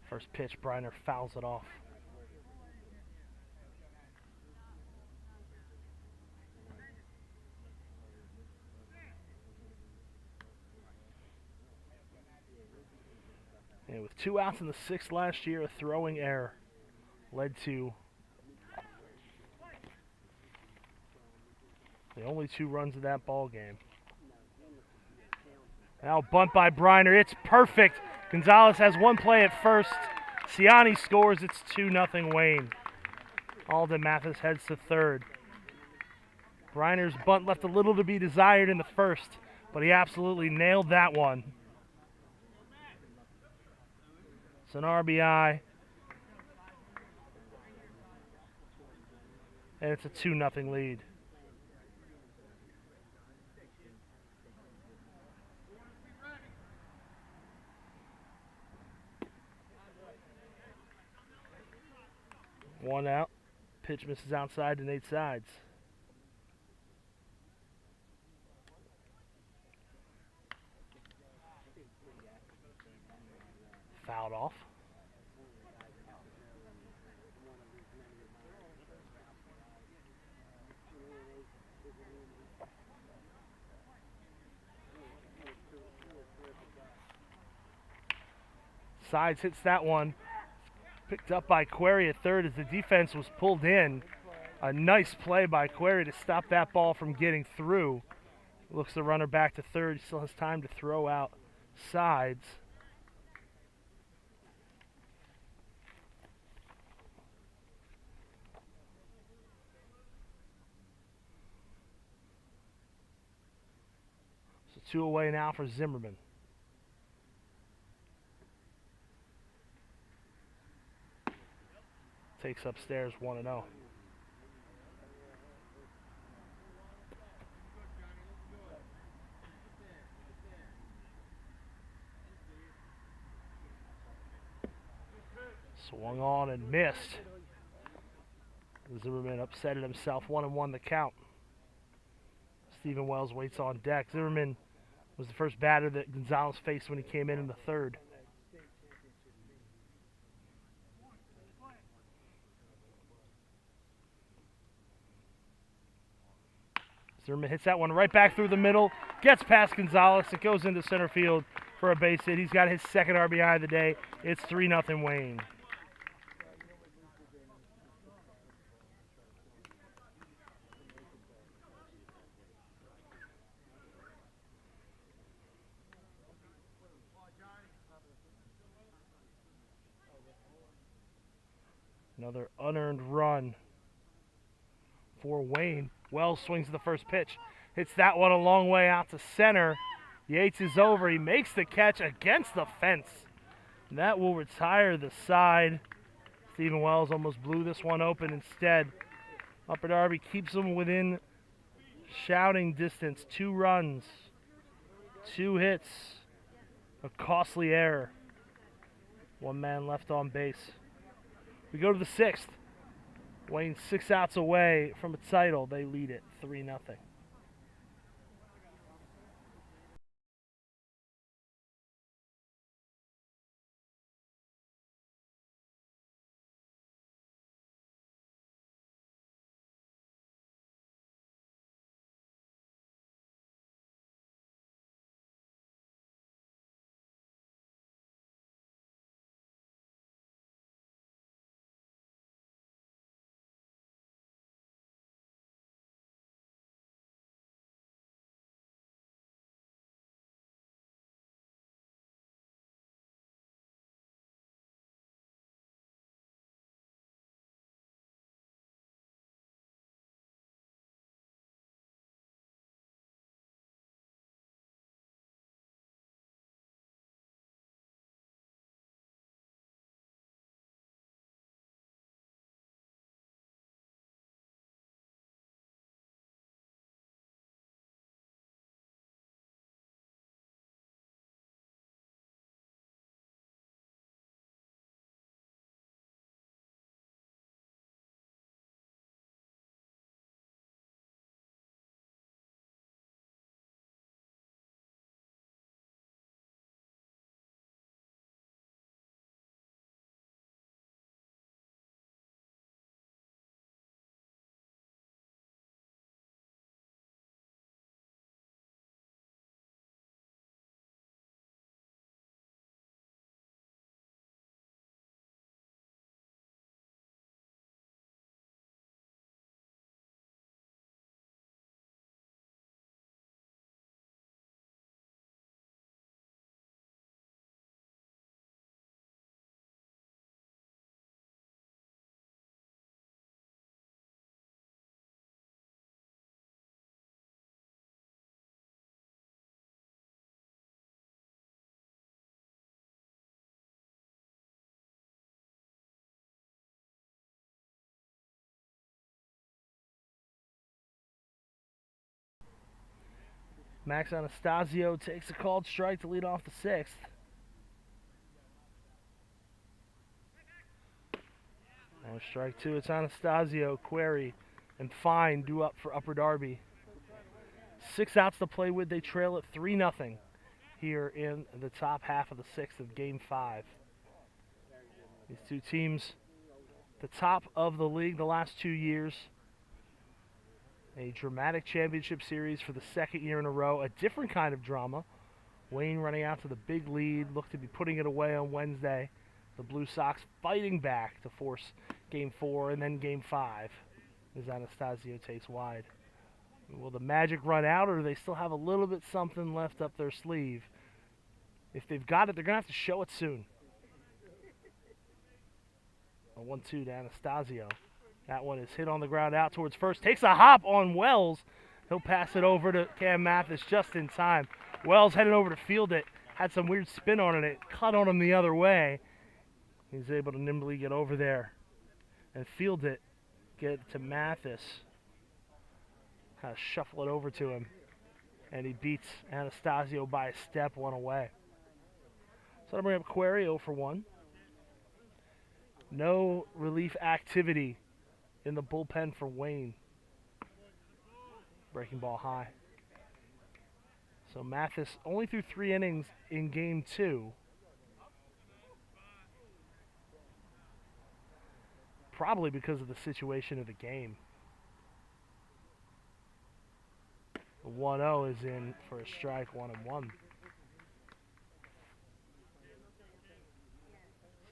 First pitch, Briner fouls it off. And with 2 outs in the 6th last year, a throwing error led to the only 2 runs of that ball game. Now bunt by Briner. It's perfect. Gonzalez has 1 play at first. Ciani scores. It's 2-0 Wayne. Alden Mathis heads to third. Briner's bunt left a little to be desired in the first, but he absolutely nailed that one. It's an RBI. And it's a 2-0 lead. 1 out. Pitch misses outside to Nate Sides. Fouled off. Sides hits that one. Picked up by Query at third as the defense was pulled in. A nice play by Query to stop that ball from getting through. Looks the runner back to third. He still has time to throw out Sides. So 2 away now for Zimmerman. Takes upstairs 1-0. Swung on and missed. Zimmerman upsetted himself. 1-1 the count. Stephen Wells waits on deck. Zimmerman was the first batter that Gonzalez faced when he came in the third. Zimmerman hits that one right back through the middle. Gets past Gonzalez. It goes into center field for a base hit. He's got his second RBI of the day. It's 3-0 Wayne. Another unearned run for Wayne. Wells swings the first pitch. Hits that one a long way out to center. Yates is over. He makes the catch against the fence. And that will retire the side. Stephen Wells almost blew this one open instead. Upper Darby keeps them within shouting distance. 2 runs, 2 hits, a costly error. 1 man left on base. We go to the 6th. Wayne 6 outs away from a title. They lead it 3-0. Max Anastasio takes a called strike to lead off the 6th. On strike two, it's Anastasio, Query, and Fine due up for Upper Darby. 6 outs to play with. They trail at 3-0 here in the top half of the sixth of Game 5. These two teams, the top of the league the last 2 years. A dramatic championship series for the second year in a row. A different kind of drama. Wayne running out to the big lead, looked to be putting it away on Wednesday. The Blue Sox fighting back to force Game 4 and then Game 5 as Anastasio takes wide. Will the magic run out, or do they still have a little bit something left up their sleeve? If they've got it, they're going to have to show it soon. A 1-2 to Anastasio. That one is hit on the ground out towards first. Takes a hop on Wells. He'll pass it over to Cam Mathis just in time. Wells headed over to field it. Had some weird spin on it. It cut on him the other way. He's able to nimbly get over there and field it. Get it to Mathis. Kind of shuffle it over to him. And he beats Anastasio by a step, one away. So I'll bring up Query 0 for 1. No relief activity in the bullpen for Wayne. Breaking ball high. So Mathis only threw 3 innings in Game 2. Probably because of the situation of the game. The 1-0 is in for a strike, 1-1.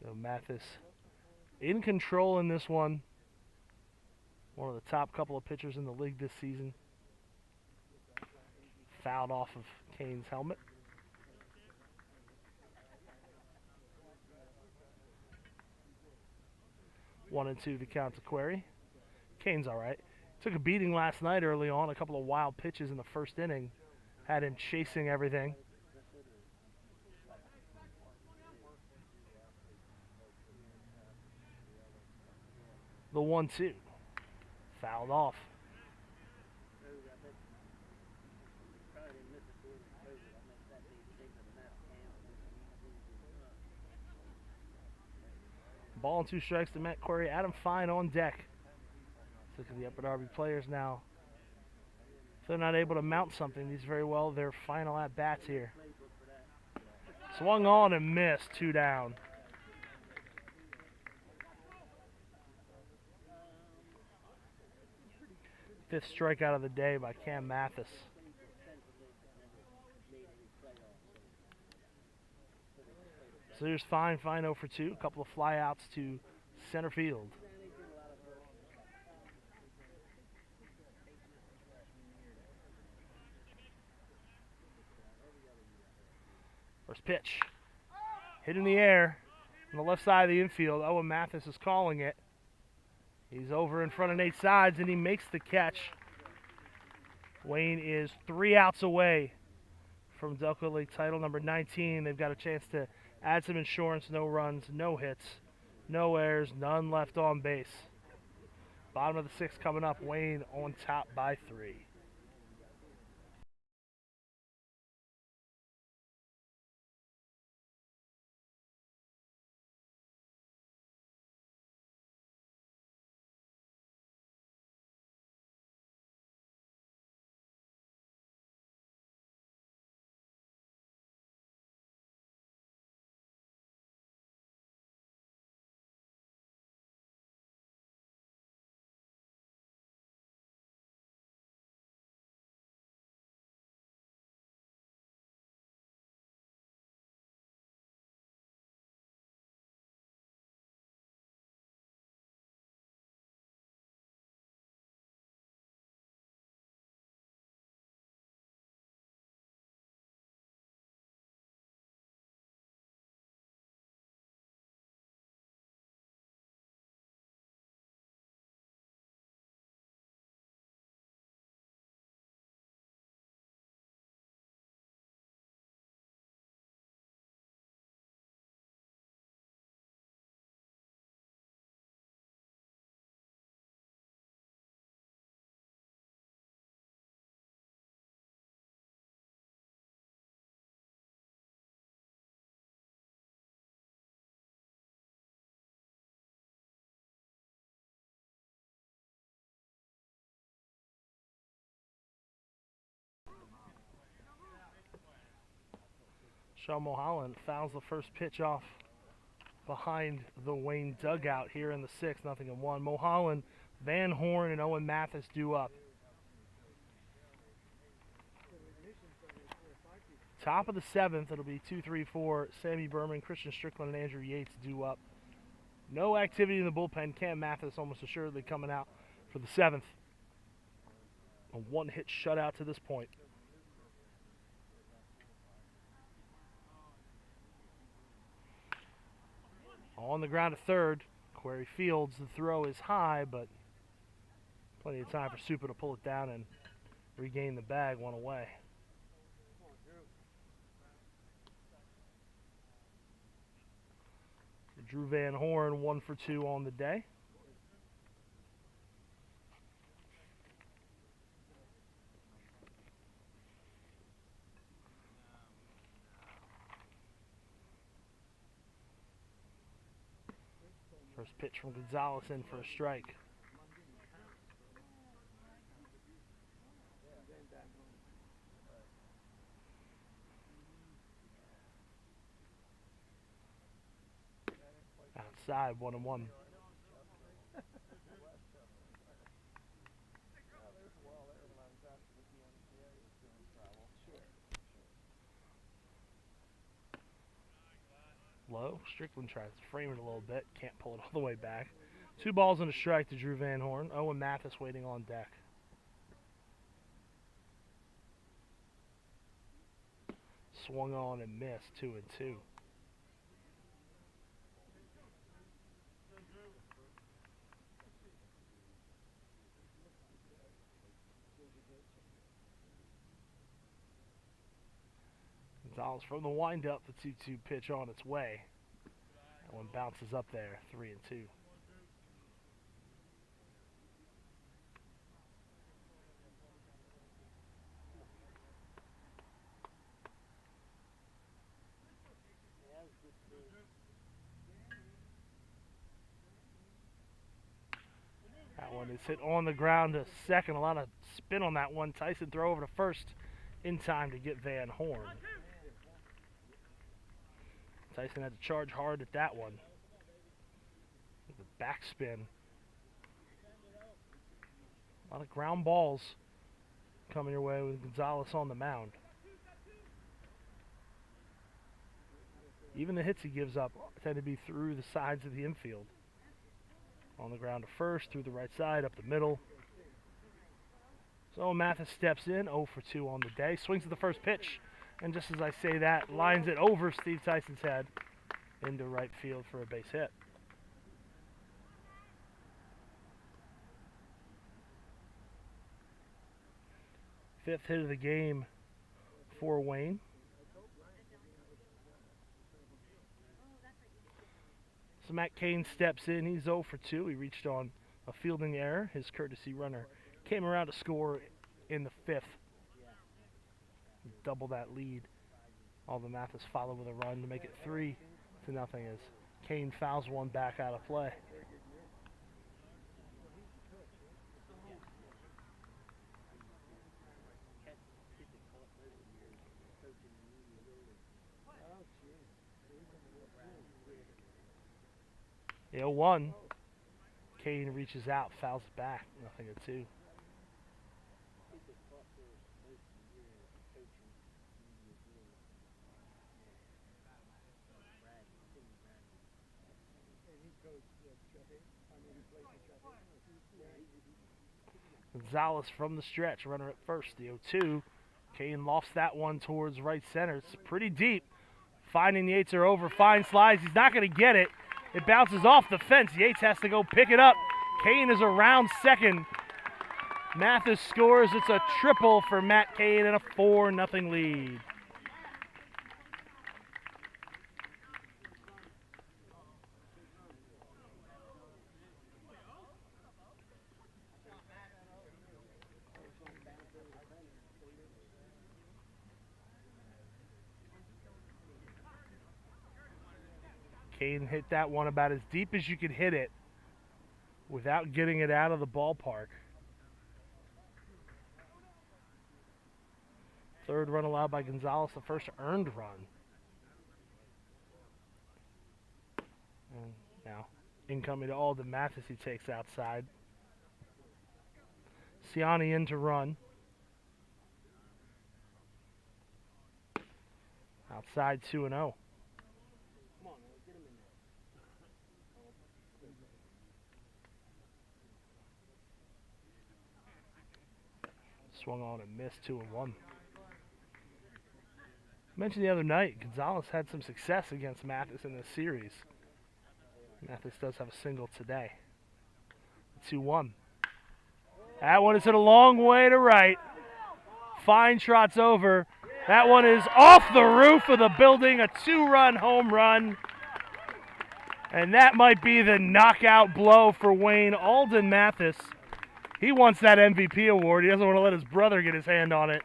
So Mathis in control in this one. One of the top couple of pitchers in the league this season. Fouled off of Kane's helmet. One and two to count to Query. Kane's all right. Took a beating last night early on. A couple of wild pitches in the first inning. Had him chasing everything. The 1-2. Fouled off. Ball and 2 strikes to Matt Query. Adam Fine on deck. Look at the Upper Darby players now. If they're not able to mount something, these very well their final at-bats here. Swung on and missed. 2 down. Fifth strikeout of the day by Cam Mathis. So here's Fine 0 for 2. A couple of flyouts to center field. First pitch. Hit in the air on the left side of the infield. Owen Mathis is calling it. He's over in front of Nate Sides, and he makes the catch. Wayne is 3 outs away from Delco League title number 19. They've got a chance to add some insurance. No runs, no hits, no errors, none left on base. Bottom of the 6th coming up. Wayne on top by 3. Sean Mulholland fouls the first pitch off behind the Wayne dugout here in the 6th, 0-1. Mulholland, Van Horn, and Owen Mathis due up. Top of the 7th, it'll be 2-3-4. Sammy Berman, Christian Strickland, and Andrew Yates due up. No activity in the bullpen. Cam Mathis almost assuredly coming out for the 7th. A one-hit shutout to this point. On the ground at 3rd, Query Fields. The throw is high, but plenty of time for Supa to pull it down and regain the bag, one away. Drew Van Horn, 1 for 2 on the day. First pitch from Gonzalez in for a strike. Outside, 1-1. Low. Strickland tries to frame it a little bit. Can't pull it all the way back. 2 balls and a strike to Drew Van Horn. Owen Mathis waiting on deck. Swung on and missed. 2-2. Gonzalez from the windup, the 2-2 pitch on its way. That one bounces up there, 3-2. That one is hit on the ground to second. A lot of spin on that one. Tyson throw over to first in time to get Van Horn. Tyson had to charge hard at that one. The backspin. A lot of ground balls coming your way with Gonzalez on the mound. Even the hits he gives up tend to be through the sides of the infield. On the ground to first, through the right side, up the middle. So Mathis steps in, 0 for 2 on the day. Swings at the first pitch. And just as I say that, lines it over Steve Tyson's head into right field for a base hit. Fifth hit of the game for Wayne. So Matt Cain steps in. He's 0 for 2. He reached on a fielding error. His courtesy runner came around to score in the 5th. Double that lead. Although Mathis followed with a run to make it 3-0 as Cain fouls one back out of play. The 0-1. Cain reaches out, fouls it back, 0-2. Gonzalez from the stretch, runner at first, the 0-2. Cain lofts that one towards right center. It's pretty deep. Finding Yates are over, fine slides. He's not going to get it. It bounces off the fence. Yates has to go pick it up. Cain is around second. Mathis scores. It's a triple for Matt Cain and a 4-0 lead. Cain hit that one about as deep as you could hit it without getting it out of the ballpark. Third run allowed by Gonzalez, the first earned run And now, incoming to Alden Mathis, he takes outside. Siani in to run. Outside 2-0. Swung on and missed 2-1. Mentioned the other night, Gonzalez had some success against Mathis in this series. Mathis does have a single today. 2-1. That one is hit a long way to right. Fine trot's over. That one is off the roof of the building, a 2-run home run. And that might be the knockout blow for Wayne Alden Mathis. He wants that MVP award. He doesn't want to let his brother get his hand on it.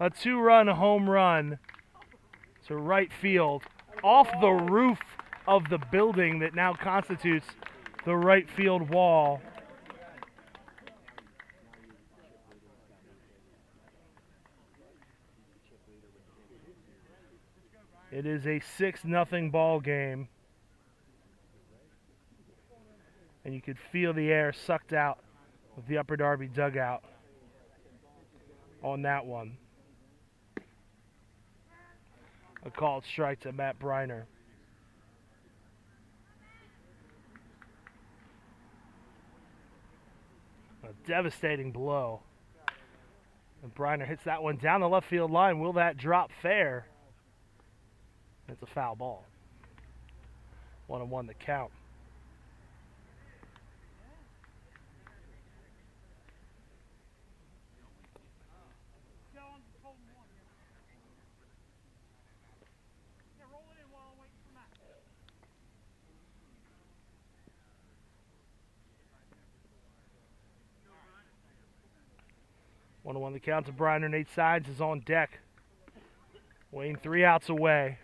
A 2-run home run to right field, off the roof of the building that now constitutes the right field wall. It is a 6-0 ball game. And you could feel the air sucked out of the Upper Darby dugout on that one. A called strike to Matt Briner. A devastating blow. And Briner hits that one down the left field line. Will that drop fair? It's a foul ball. 1-1 the count. One the count to Briner. Nate Sides is on deck. Wayne 3 outs away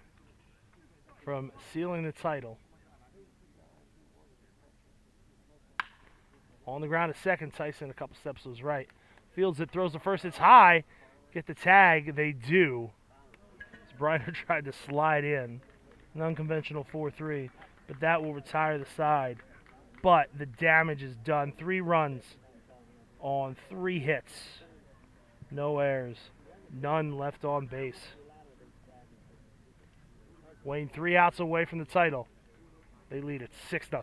from sealing the title. On the ground at second, Tyson a couple steps to his right. Fields it, throws the first, it's high. Get the tag, they do. As Briner tried to slide in. An unconventional 4-3, but that will retire the side. But the damage is done. 3 runs on 3 hits. No errors. None left on base. Wayne 3 outs away from the title. They lead at 6-0.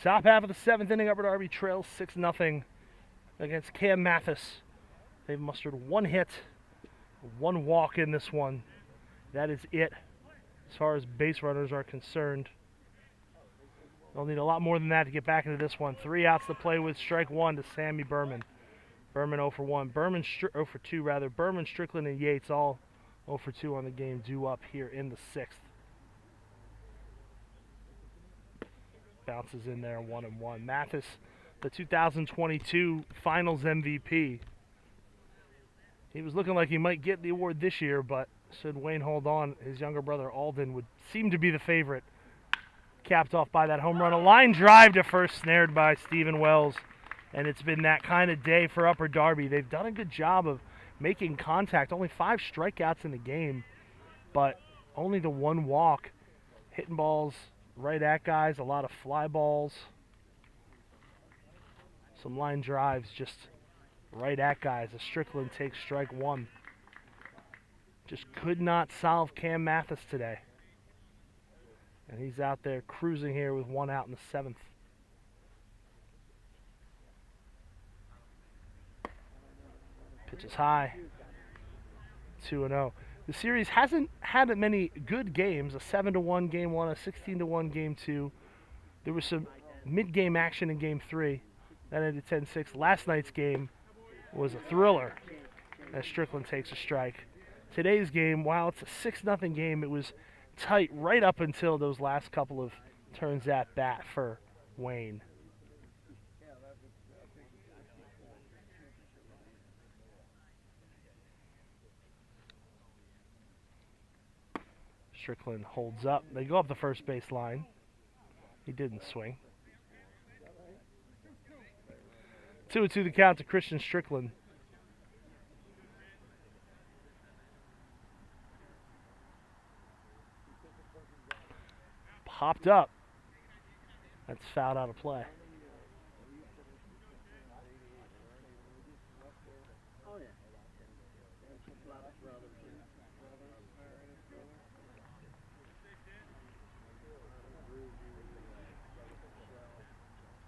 Top half of the 7th inning, Upper Darby trails 6-0 against Cam Mathis. They've mustered 1 hit, 1 walk in this one. That is it as far as base runners are concerned. They'll need a lot more than that to get back into this one. 3 outs to play with, strike 1 to Sammy Berman. Berman 0 for 1. 0 for 2 rather. Berman, Strickland, and Yates all 0 for 2 on the game, due up here in the 6th. Bounces in there, 1-1. Mathis, the 2022 Finals MVP. He was looking like he might get the award this year, but should Wayne hold on, his younger brother Alden would seem to be the favorite. Capped off by that home run. A line drive to first, snared by Stephen Wells. And it's been that kind of day for Upper Darby. They've done a good job of making contact. Only 5 strikeouts in the game, but only the one walk. Hitting balls right at guys, a lot of fly balls. Some line drives just right at guys as Strickland takes strike one. Just could not solve Cam Mathis today. And he's out there cruising here with one out in the 7th. Pitch is high. 2-0. The series hasn't had many good games. A 7-1 game 1, a 16-1 game 2. There was some mid-game action in game 3. That ended 10-6. Last night's game was a thriller as Strickland takes a strike. Today's game, while it's a 6-0 game, it was tight right up until those last couple of turns at bat for Wayne. Strickland holds up. They go up the first base line. He didn't swing. 2-2 the count to Christian Strickland. Popped up. That's fouled out of play.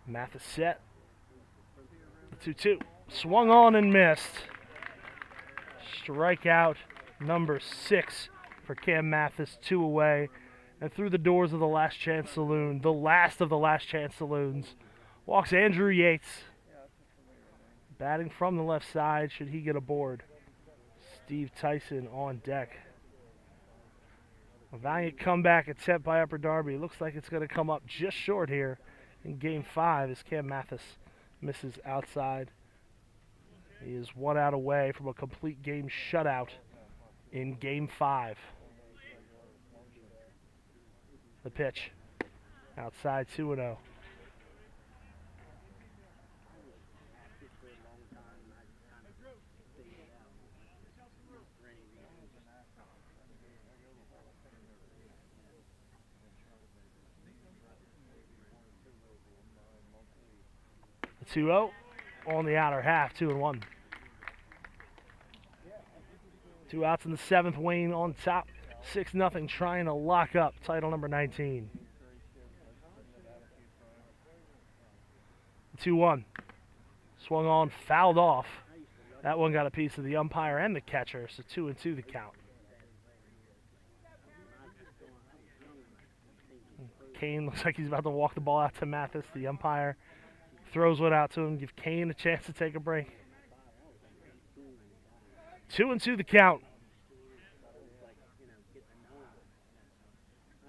Mathis set. The 2-2. Swung on and missed. Strikeout number 6 for Cam Mathis, 2 away. And through the doors of the Last Chance Saloon, the last of the Last Chance Saloons, walks Andrew Yates. Batting from the left side, should he get aboard. Steve Tyson on deck. A valiant comeback attempt by Upper Darby. Looks like it's going to come up just short here in Game 5 as Cam Mathis misses outside. He is 1 out away from a complete game shutout in Game 5. The pitch. Outside 2-0. The 2-0 on the outer half, 2-1. 2 outs in the 7th. Wayne on top. 6-0, trying to lock up title number 19. 2-1. Swung on, fouled off. That one got a piece of the umpire and the catcher, so 2-2 the count. Kane looks like he's about to walk the ball out to Mathis. The umpire throws one out to him, give Kane a chance to take a break. 2-2 the count.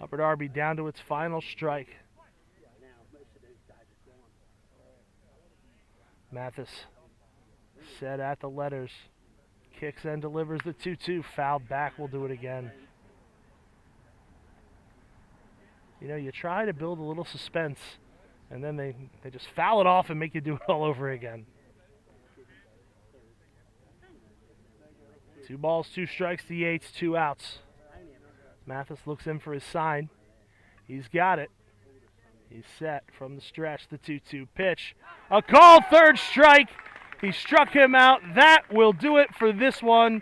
Upper Darby down to its final strike. Mathis set at the letters. Kicks and delivers the 2-2. Fouled back. We'll do it again. You know, you try to build a little suspense, and then they just foul it off and make you do it all over again. 2 balls, 2 strikes to Yates, 2 outs. Mathis looks in for his sign. He's got it. He's set from the stretch. The 2-2 pitch. A called third strike. He struck him out. That will do it for this one.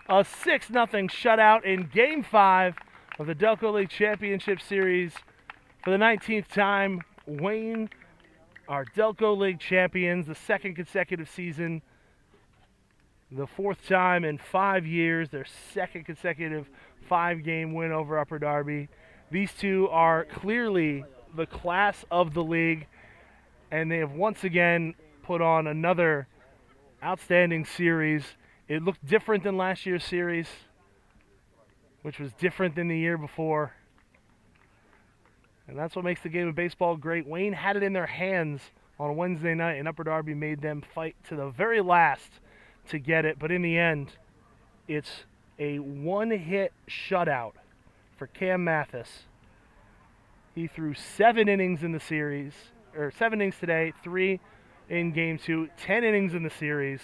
A 6-0 shutout in Game 5 of the Delco League Championship Series. For the 19th time, Wayne are Delco League champions, the 2nd consecutive season. The 4th time in 5 years, their 2nd consecutive 5-game win over Upper Darby. These two are clearly the class of the league, and they have once again put on another outstanding series. It looked different than last year's series, which was different than the year before. And that's what makes the game of baseball great. Wayne had it in their hands on Wednesday night, and Upper Darby made them fight to the very last to get it. But in the end, it's a 1-hit shutout for Cam Mathis. He threw 7 innings in the series, or 7 innings today, 3 in Game 2, 10 innings in the series.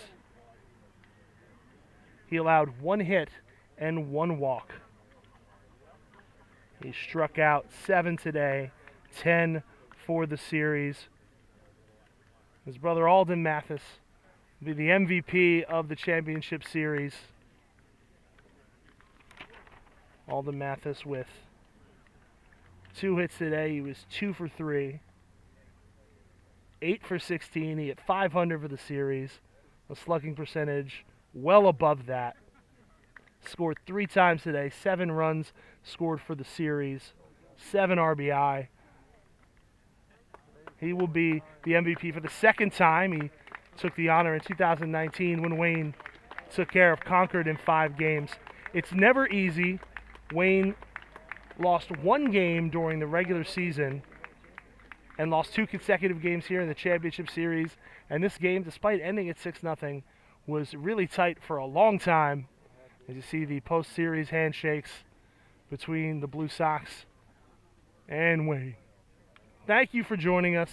He allowed 1 hit and 1 walk. He struck out 7 today, 10 for the series. His brother Alden Mathis will be the MVP of the championship series. Alden Mathis with 2 hits today. He was 2 for 3. 8 for 16. He hit .500 for the series. A slugging percentage well above that. Scored 3 times today. 7 runs scored for the series. 7 RBI. He will be the MVP for the second time. He took the honor in 2019 when Wayne took care of Concord in 5 games. It's never easy. Wayne lost 1 game during the regular season and lost 2 consecutive games here in the championship series. And this game, despite ending at 6-0, was really tight for a long time. As you see the post-series handshakes between the Blue Sox and Wayne. Thank you for joining us.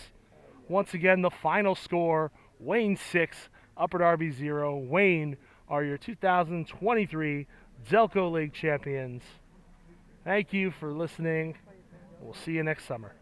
Once again, the final score, Wayne 6, Upper Darby 0. Wayne are your 2023 Delco League champions. Thank you for listening. We'll see you next summer.